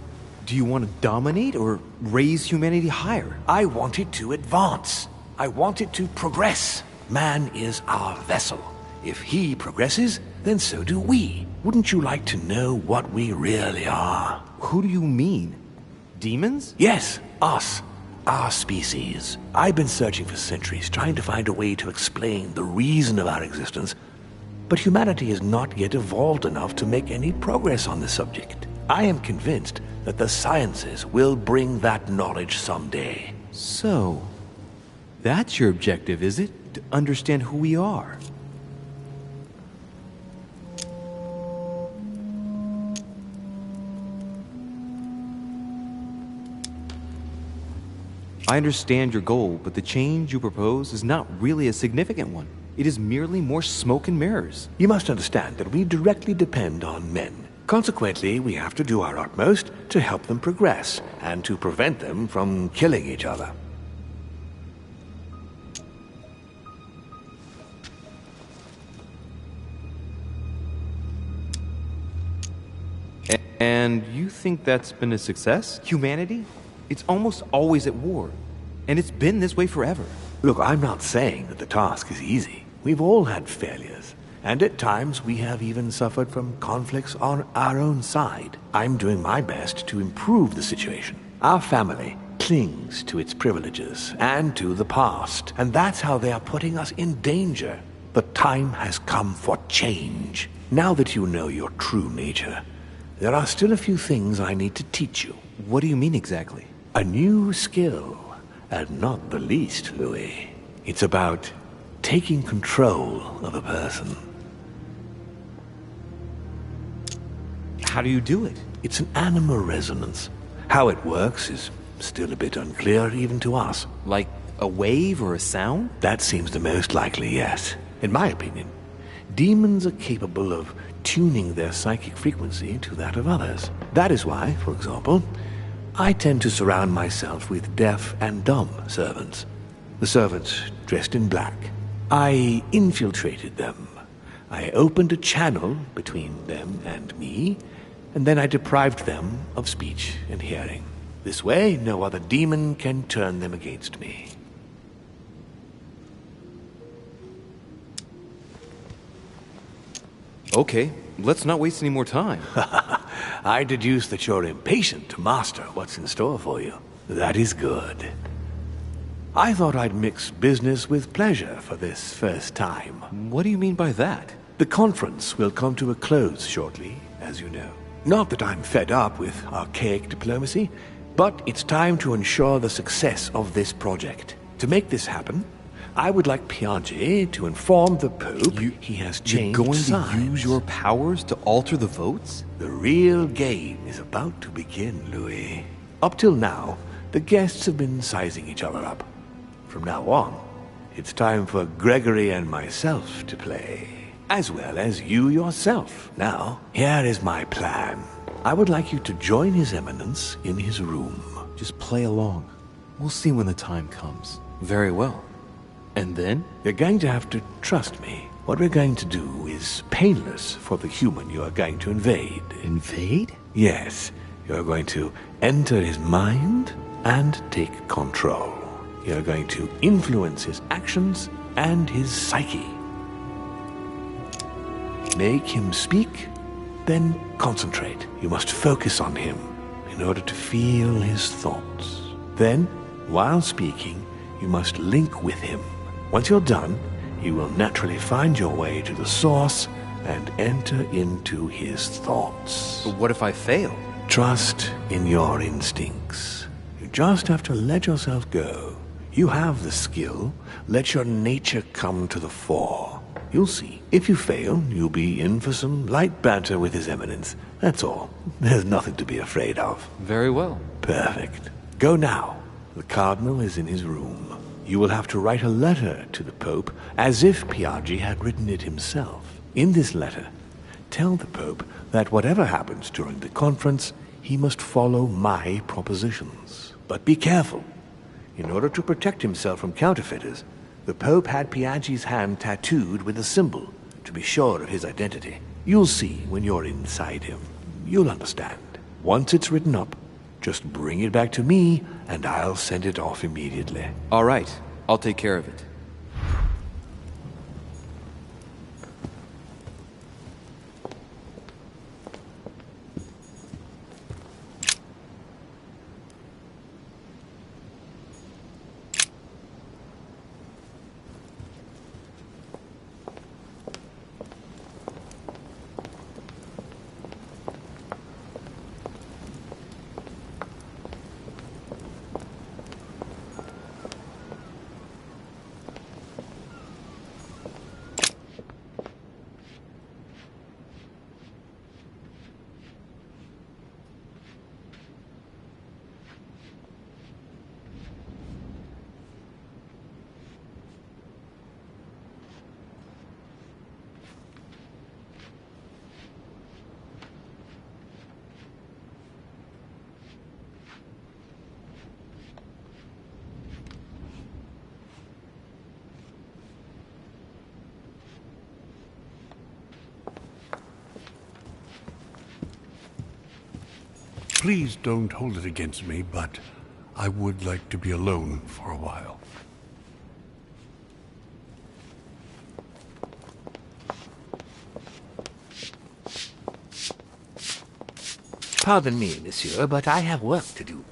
do you want to dominate or raise humanity higher? I want it to advance. I want it to progress. Man is our vessel. If he progresses, then so do we. Wouldn't you like to know what we really are? Who do you mean? Demons? Yes, us. Our species. I've been searching for centuries, trying to find a way to explain the reason of our existence, but humanity has not yet evolved enough to make any progress on the subject. I am convinced that the sciences will bring that knowledge someday. So, that's your objective, is it? To understand who we are? I understand your goal, but the change you propose is not really a significant one. It is merely more smoke and mirrors. You must understand that we directly depend on men. Consequently, we have to do our utmost to help them progress and to prevent them from killing each other. And you think that's been a success? Humanity? It's almost always at war. And it's been this way forever. Look, I'm not saying that the task is easy. We've all had failures. And at times we have even suffered from conflicts on our own side. I'm doing my best to improve the situation. Our family clings to its privileges and to the past. And that's how they are putting us in danger. The time has come for change. Now that you know your true nature, there are still a few things I need to teach you. What do you mean exactly? A new skill, and not the least, Louis. It's about taking control of a person. How do you do it? It's an animal resonance. How it works is still a bit unclear even to us. Like a wave or a sound? That seems the most likely, yes. In my opinion, demons are capable of tuning their psychic frequency to that of others. That is why, for example, I tend to surround myself with deaf and dumb servants. The servants dressed in black. I infiltrated them. I opened a channel between them and me, and then I deprived them of speech and hearing. This way, no other demon can turn them against me. Okay, let's not waste any more time. I deduce that you're impatient to master what's in store for you. That is good. I thought I'd mix business with pleasure for this first time. What do you mean by that? The conference will come to a close shortly, as you know. Not that I'm fed up with archaic diplomacy, but it's time to ensure the success of this project. To make this happen, I would like Piaggi to inform the Pope he has changed You're going sides. to use your powers to alter the votes? The real game is about to begin, Louis. Up till now, the guests have been sizing each other up. From now on, it's time for Gregory and myself to play, as well as you yourself. Now, here is my plan. I would like you to join His Eminence in his room. Just play along. We'll see when the time comes. Very well. And then? You're going to have to trust me. What we're going to do is painless for the human you are going to invade. Invade? Yes, you're going to enter his mind and take control. You're going to influence his actions and his psyche. Make him speak, then concentrate. You must focus on him in order to feel his thoughts. Then, while speaking, you must link with him. Once you're done, you will naturally find your way to the source and enter into his thoughts. But what if I fail? Trust in your instincts. You just have to let yourself go. You have the skill. Let your nature come to the fore. You'll see. If you fail, you'll be in for some light banter with His Eminence. That's all. There's nothing to be afraid of. Very well. Perfect. Go now. The Cardinal is in his room. You will have to write a letter to the Pope as if Piaggi had written it himself. In this letter, tell the Pope that whatever happens during the conference, he must follow my propositions. But be careful. In order to protect himself from counterfeiters, the Pope had Piaggi's hand tattooed with a symbol to be sure of his identity. You'll see when you're inside him. You'll understand. Once it's written up, just bring it back to me, and I'll send it off immediately. All right. I'll take care of it. Please don't hold it against me, but I would like to be alone for a while. Pardon me, monsieur, but I have work to do.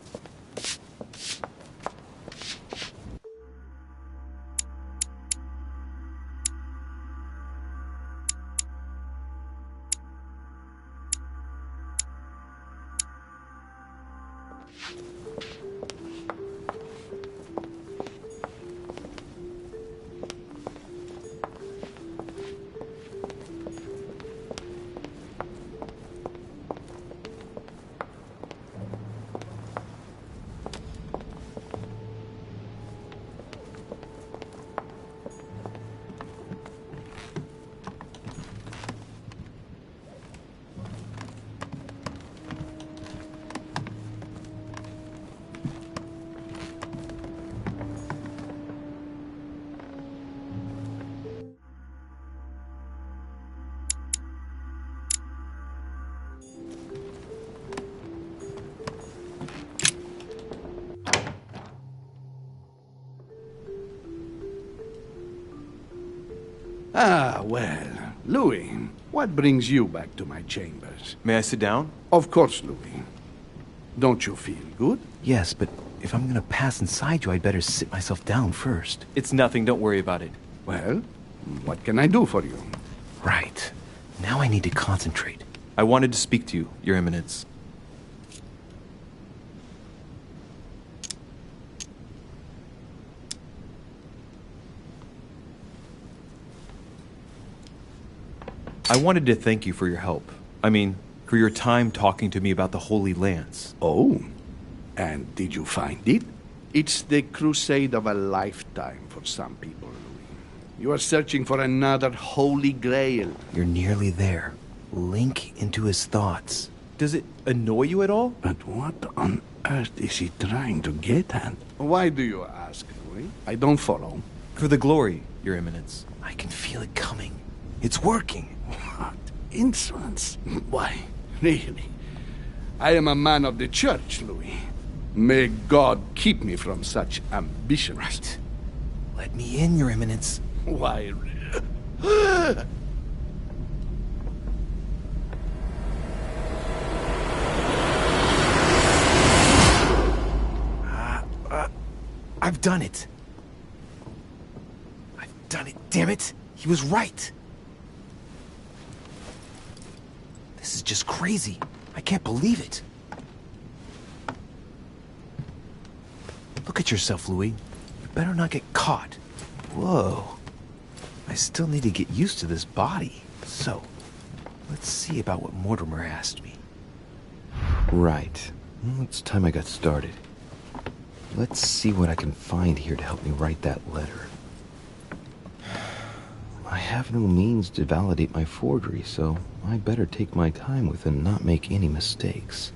Ah, well, Louis, what brings you back to my chambers? May I sit down? Of course, Louis. Don't you feel good? Yes, but if I'm gonna pass inside you, I'd better sit myself down first. It's nothing. Don't worry about it. Well, what can I do for you? Right. Now I need to concentrate. I wanted to speak to you, Your Eminence. I wanted to thank you for your help. I mean, for your time talking to me about the Holy Lands. Oh, and did you find it? It's the crusade of a lifetime for some people, Louis. You are searching for another holy grail. You're nearly there. Link into his thoughts. Does it annoy you at all? But what on earth is he trying to get at? Why do you ask, Louis? I don't follow. For the glory, Your Eminence. I can feel it coming. It's working. What insolence? Why, really? I am a man of the church, Louis. May God keep me from such ambitions. Right. Let me in, Your Eminence. Why? I've done it. I've done it, damn it. He was right. This is just crazy. I can't believe it. Look at yourself, Louis. You better not get caught. Whoa. I still need to get used to this body. So, let's see about what Mortimer asked me. Right. Well, it's time I got started. Let's see what I can find here to help me write that letter. I have no means to validate my forgery, so I better take my time with it and not make any mistakes.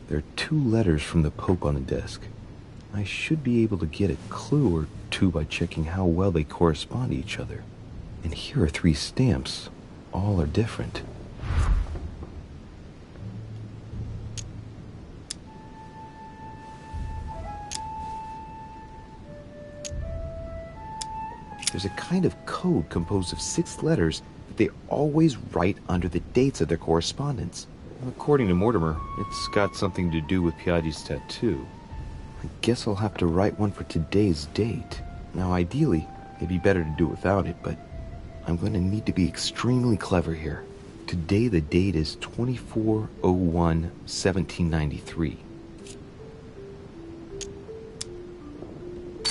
There are 2 letters from the Pope on the desk. I should be able to get a clue or 2 by checking how well they correspond to each other. And here are 3 stamps. All are different. There's a kind of code composed of 6 letters that they always write under the dates of their correspondence. According to Mortimer, it's got something to do with Piaggi's tattoo. I guess I'll have to write one for today's date. Now, ideally, it'd be better to do without it, but I'm going to need to be extremely clever here. Today, the date is 24/01/1793.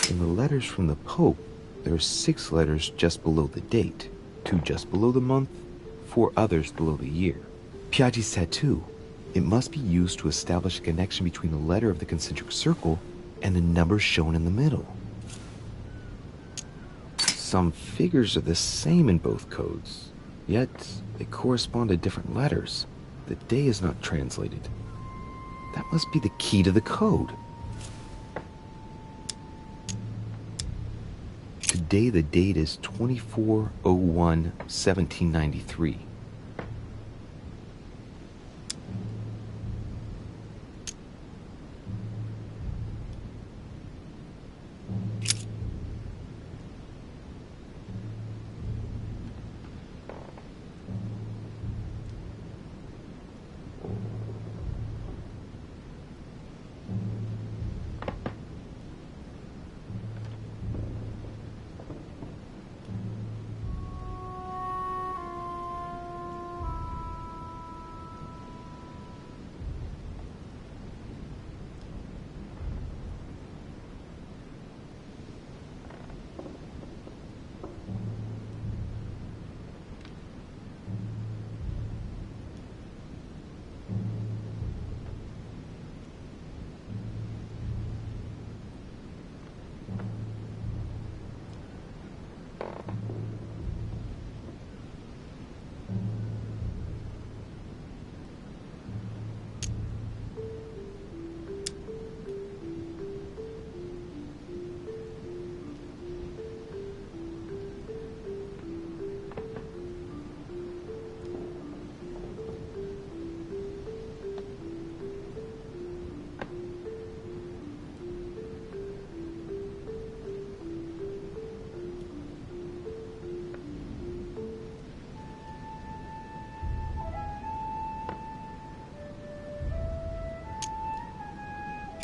In the letters from the Pope, there are 6 letters just below the date, 2 just below the month, 4 others below the year. Piaggi's tattoo. It must be used to establish a connection between the letter of the concentric circle and the numbers shown in the middle. Some figures are the same in both codes, yet they correspond to different letters. The day is not translated. That must be the key to the code. Today the date is 24/01/1793.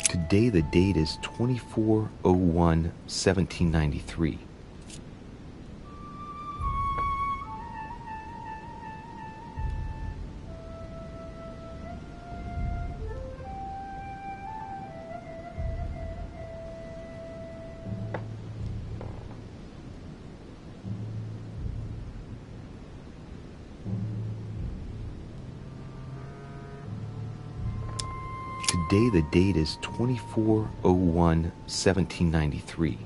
Today the date is 24/01/1793. Today the date is 24/01/1793.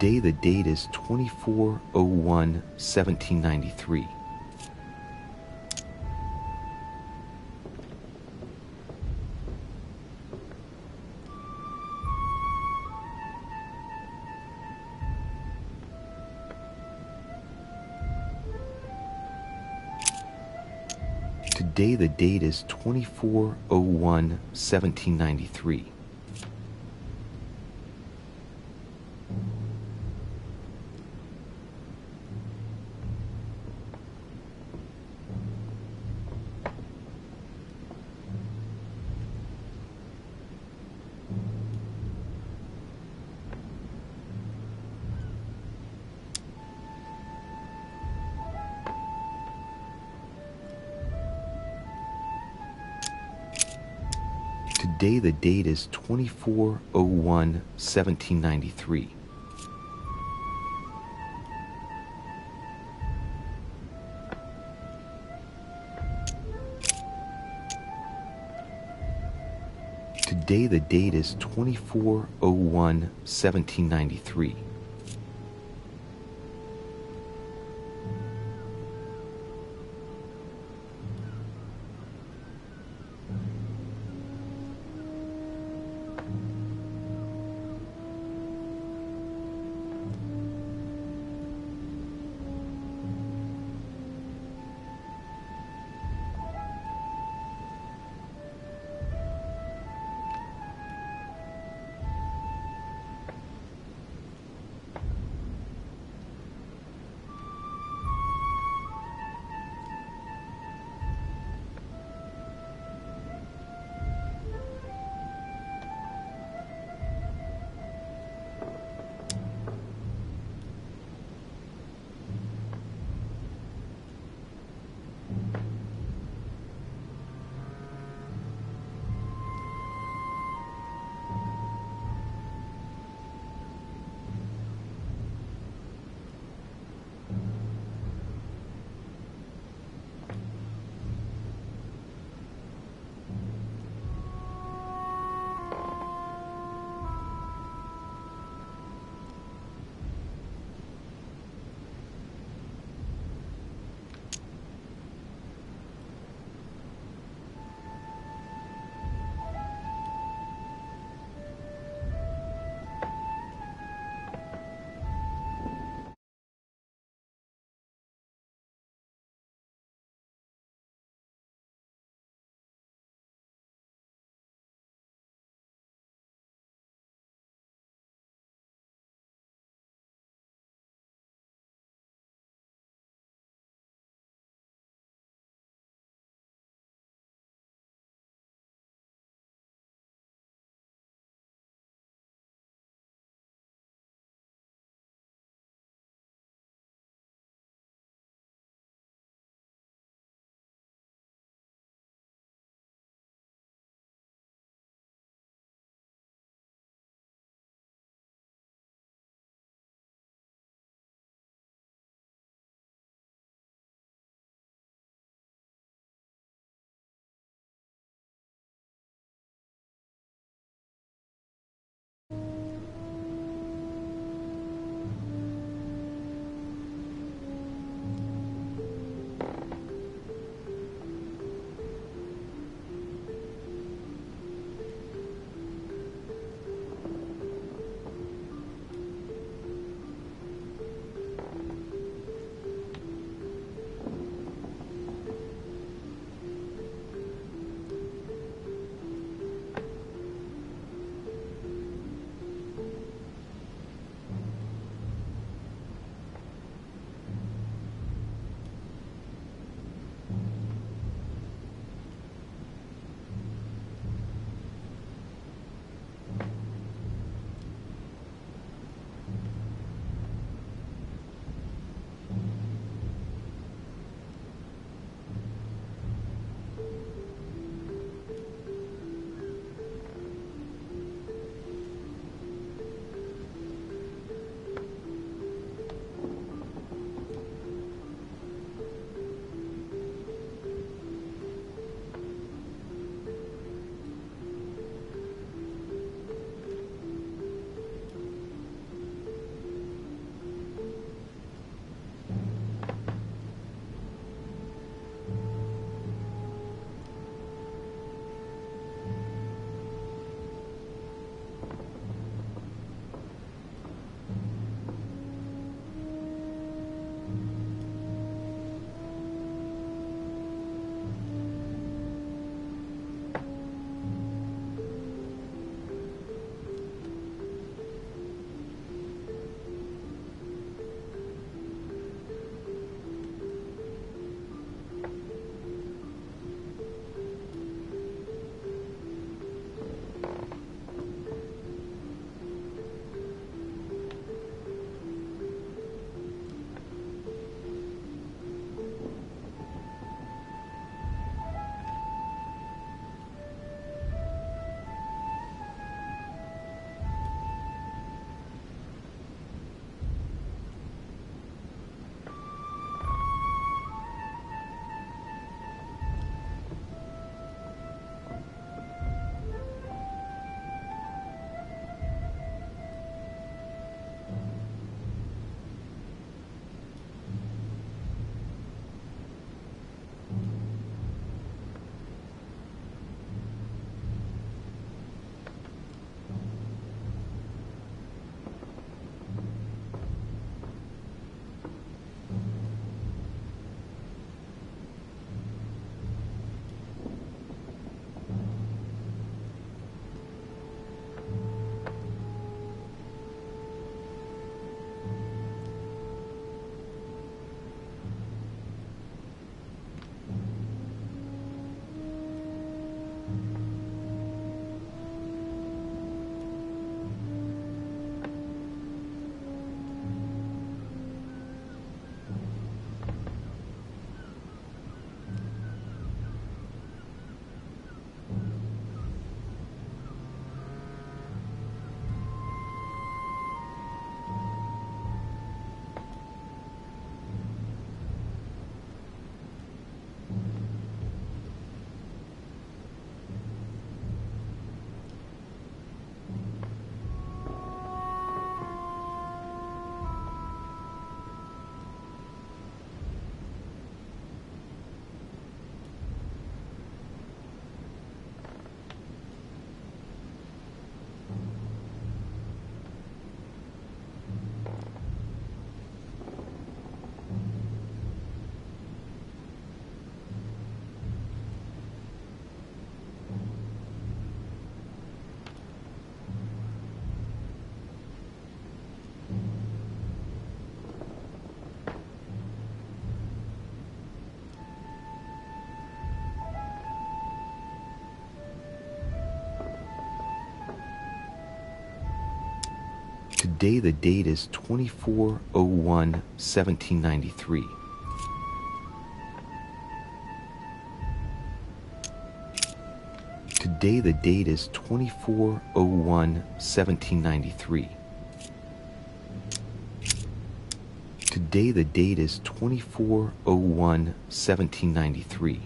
Today the date is 24/01/1793. Today the date is 24/01/1793. Today the date is 24/01/1793. Today the date is 24/01/1793. Today the date is 24/01/1793. Today the date is 24/01/1793. Today the date is 24/01/1793.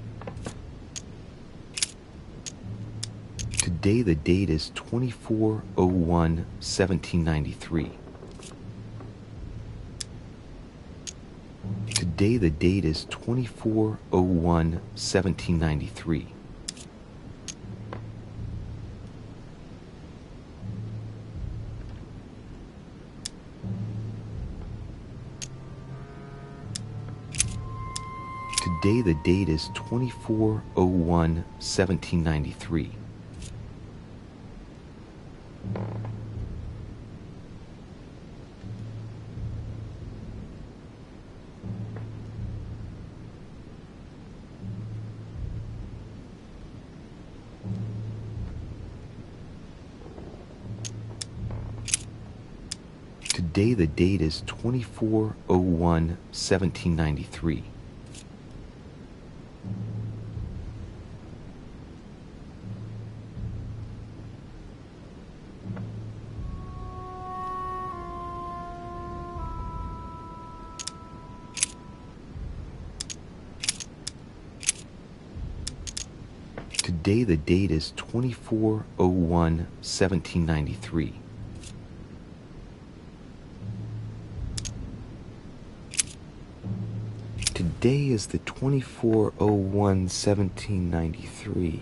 Today the date is 24/01/1793. Today the date is 24/01/1793. Today the date is 24/01/1793. Today the date is 24/01/1793. Today the date is 24/01/1793. Today is the 24/01/1793.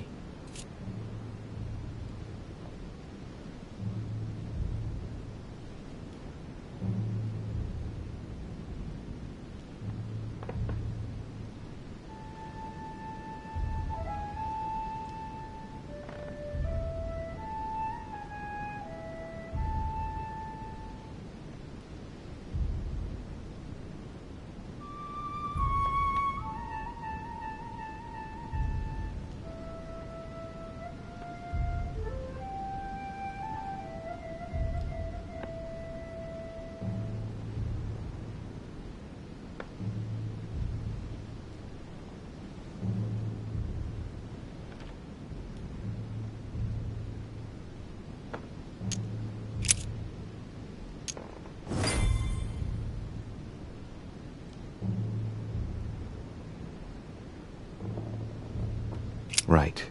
Right.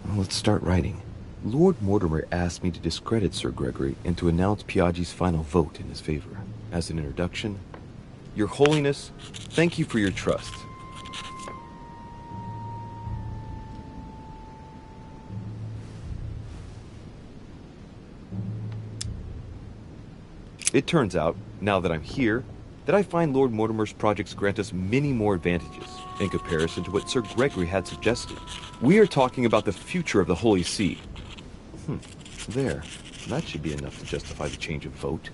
Well, let's start writing. Lord Mortimer asked me to discredit Sir Gregory and to announce Piaggi's final vote in his favor. As an introduction, Your Holiness, thank you for your trust. It turns out, now that I'm here, that I find Lord Mortimer's projects grant us many more advantages in comparison to what Sir Gregory had suggested. We are talking about the future of the Holy See. There. That should be enough to justify the change of vote.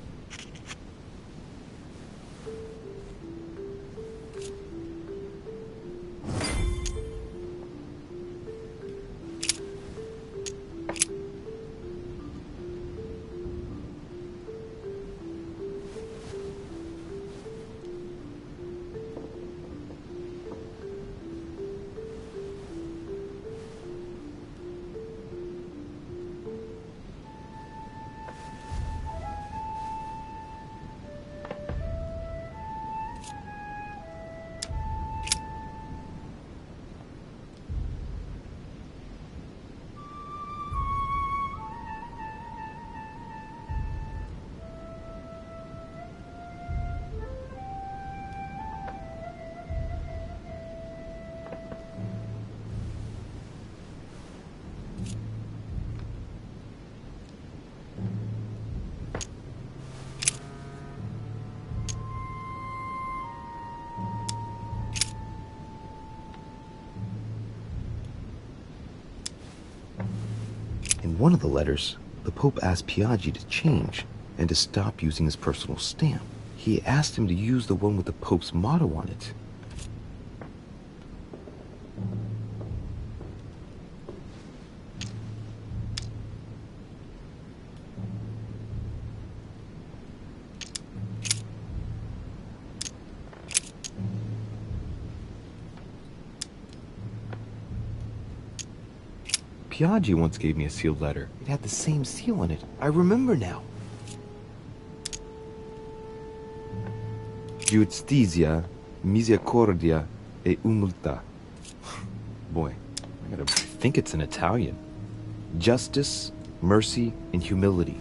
In one of the letters, the Pope asked Piaggi to change and to stop using his personal stamp. He asked him to use the one with the Pope's motto on it. Piaggi once gave me a sealed letter. It had the same seal on it. I remember now. Giustizia, misericordia e umiltà. Boy, I gotta think it's in Italian. Justice, mercy, and humility.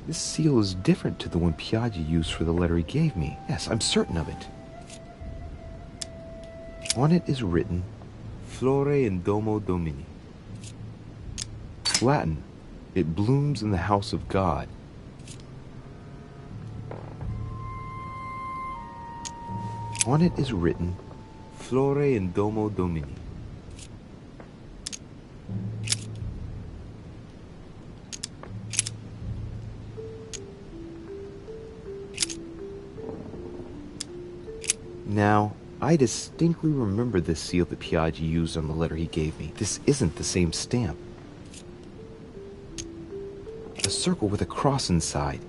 This seal is different to the one Piaggi used for the letter he gave me. Yes, I'm certain of it. On it is written, Flore in domo Domini. Latin, it blooms in the house of God. On it is written, Flore in domo Domini. Now, I distinctly remember this seal that Piaggi used on the letter he gave me. This isn't the same stamp. A circle with a cross inside.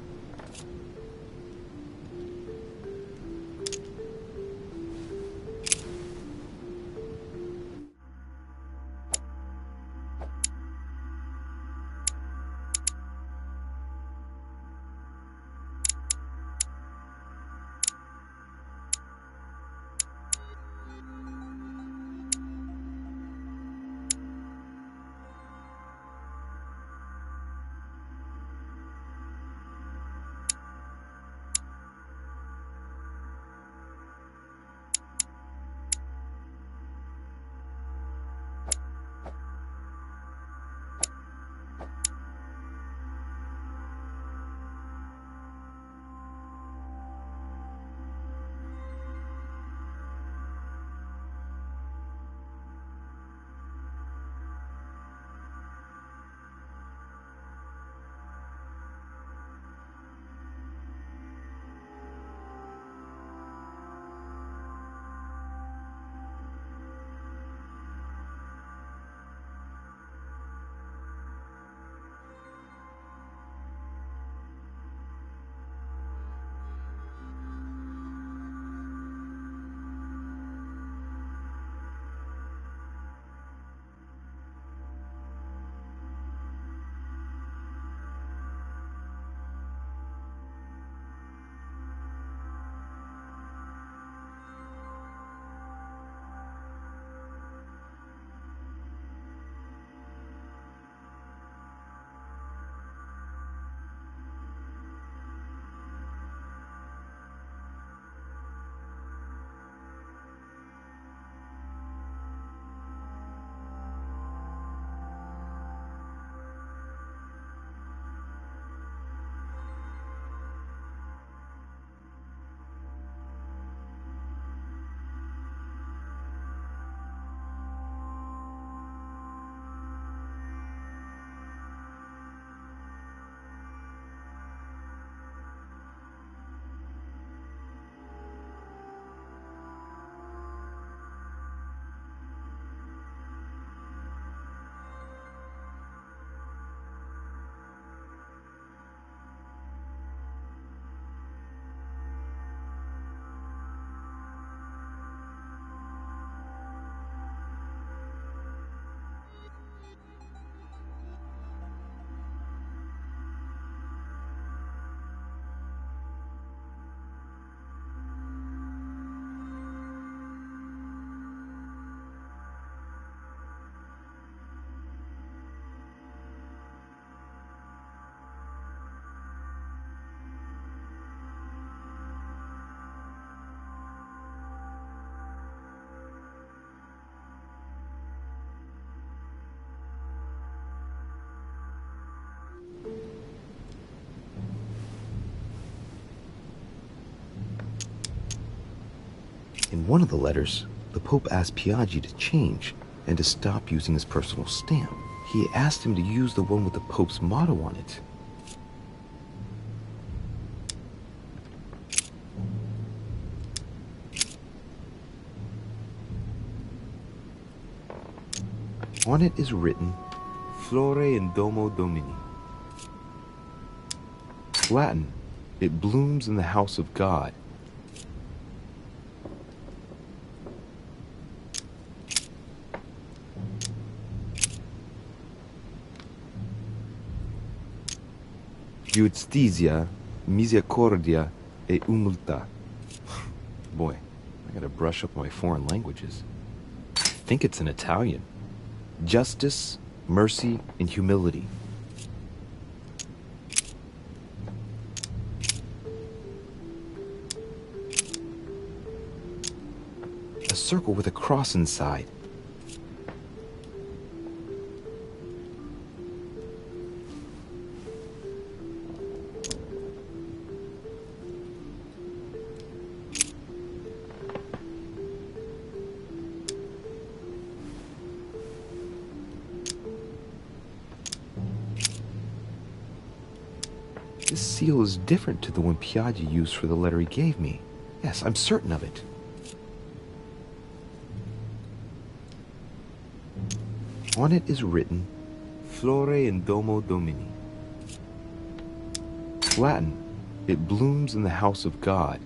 In one of the letters, the Pope asked Piaggi to change and to stop using his personal stamp. He asked him to use the one with the Pope's motto on it. On it is written, Flore in domo domini. Latin, it blooms in the house of God. Justitia, misericordia e humiltà. Boy, I gotta brush up my foreign languages. I think it's in Italian. Justice, mercy, and humility. A circle with a cross inside. This seal is different to the one Piaggi used for the letter he gave me. Yes, I'm certain of it. On it is written, Flore in domo domini. Latin, it blooms in the house of God.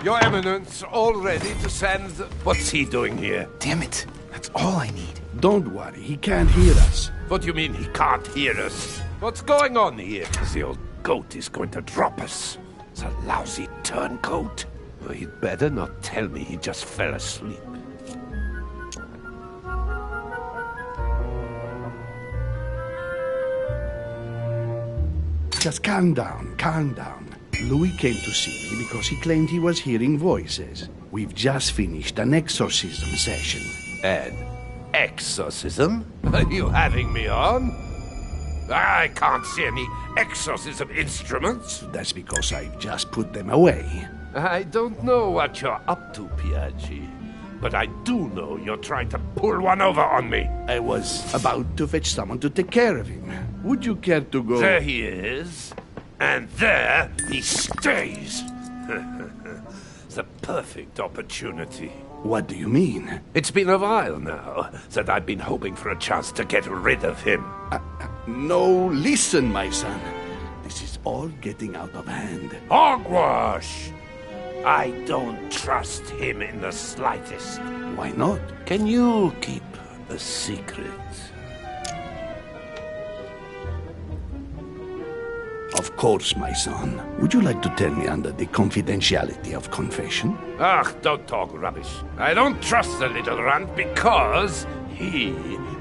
Your Eminence, all ready to send... What's he doing here? Damn it. That's all I need. Don't worry, he can't hear us. What do you mean he can't hear us? What's going on here? The old goat is going to drop us. It's a lousy turncoat. Well, he'd better not tell me he just fell asleep. Just calm down, calm down. Louis came to see me because he claimed he was hearing voices. We've just finished an exorcism session. An exorcism? Are you having me on? I can't see any exorcism instruments. That's because I've just put them away. I don't know what you're up to, Piaggi. But I do know you're trying to pull one over on me. I was about to fetch someone to take care of him. Would you care to go? There he is. And there he stays. It's a perfect opportunity. What do you mean? It's been a while now that I've been hoping for a chance to get rid of him. No, listen, my son. This is all getting out of hand. Hogwash! I don't trust him in the slightest. Why not? Can you keep a secret? Of course, my son. Would you like to tell me under the confidentiality of confession? Ach, don't talk rubbish. I don't trust the little runt because he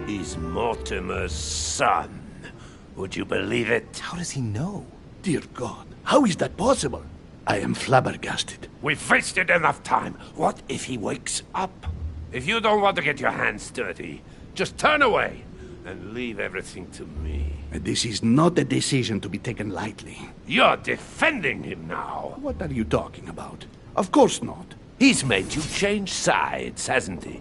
is Mortimer's son. Would you believe it? How does he know? Dear God, how is that possible? I am flabbergasted. We've wasted enough time. What if he wakes up? If you don't want to get your hands dirty, just turn away and leave everything to me. This is not a decision to be taken lightly. You're defending him now. What are you talking about? Of course not. He's made you change sides, hasn't he?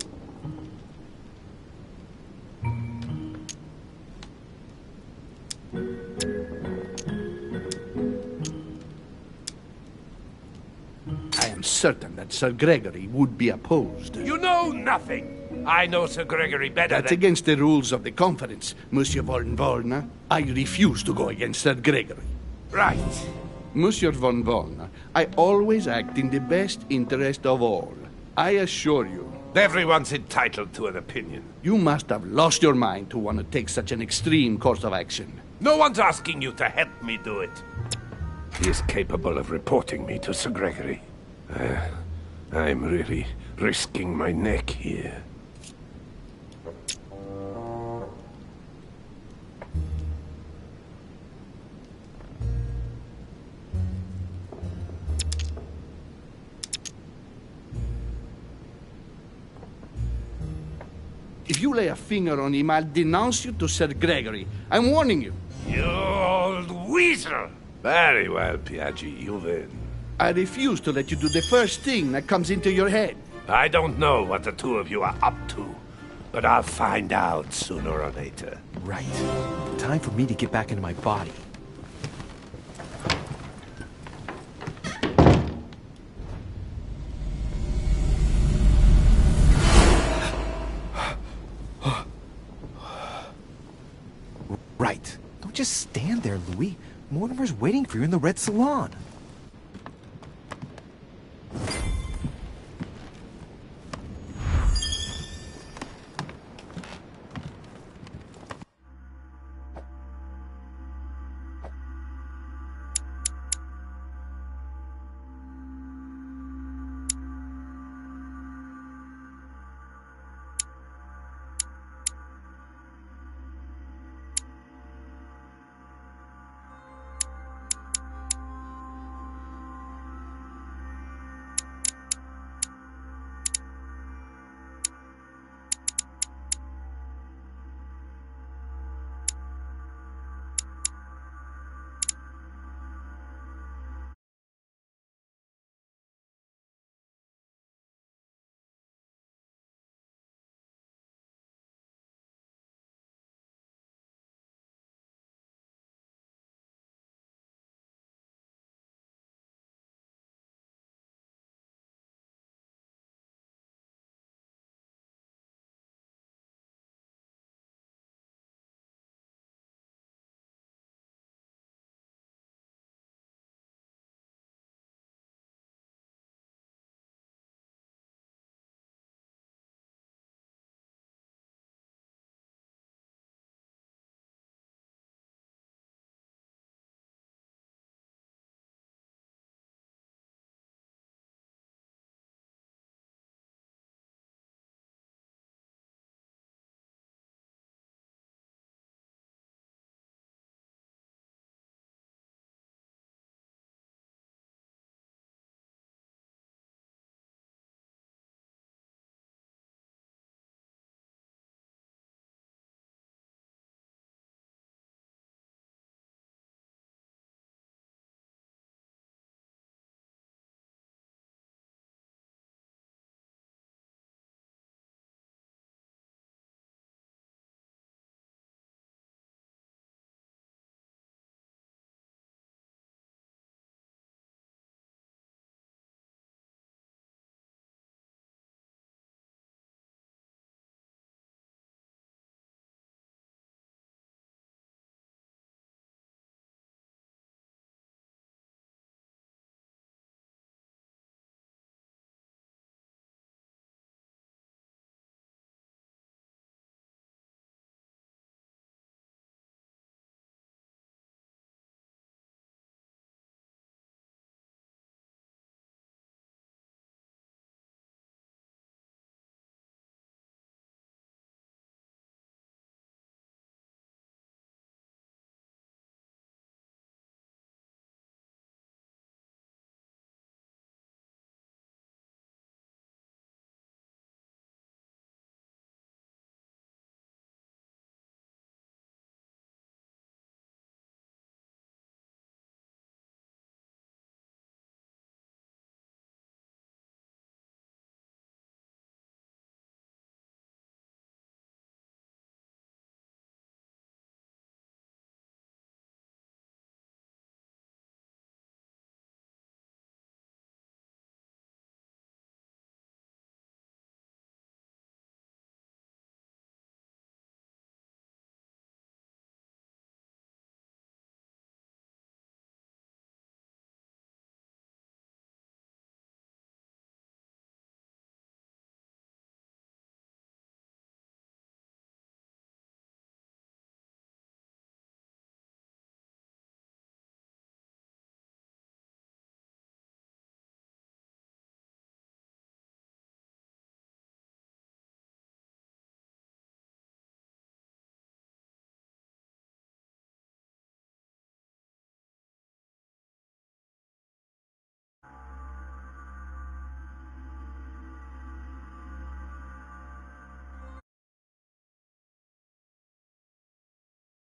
I am certain that Sir Gregory would be opposed. You know nothing. I know Sir Gregory better That's than... against the rules of the conference, Monsieur von Wollner. I refuse to go against Sir Gregory. Right. Monsieur von Wollner, I always act in the best interest of all. I assure you. Everyone's entitled to an opinion. You must have lost your mind to want to take such an extreme course of action. No one's asking you to help me do it. He is capable of reporting me to Sir Gregory. I'm really risking my neck here. If you lay a finger on him, I'll denounce you to Sir Gregory. I'm warning you. You old weasel! Very well, Piaggi, you win. I refuse to let you do the first thing that comes into your head. I don't know what the two of you are up to, but I'll find out sooner or later. Right. Time for me to get back into my body. Right. Don't just stand there, Louis. Mortimer's waiting for you in the Red Salon.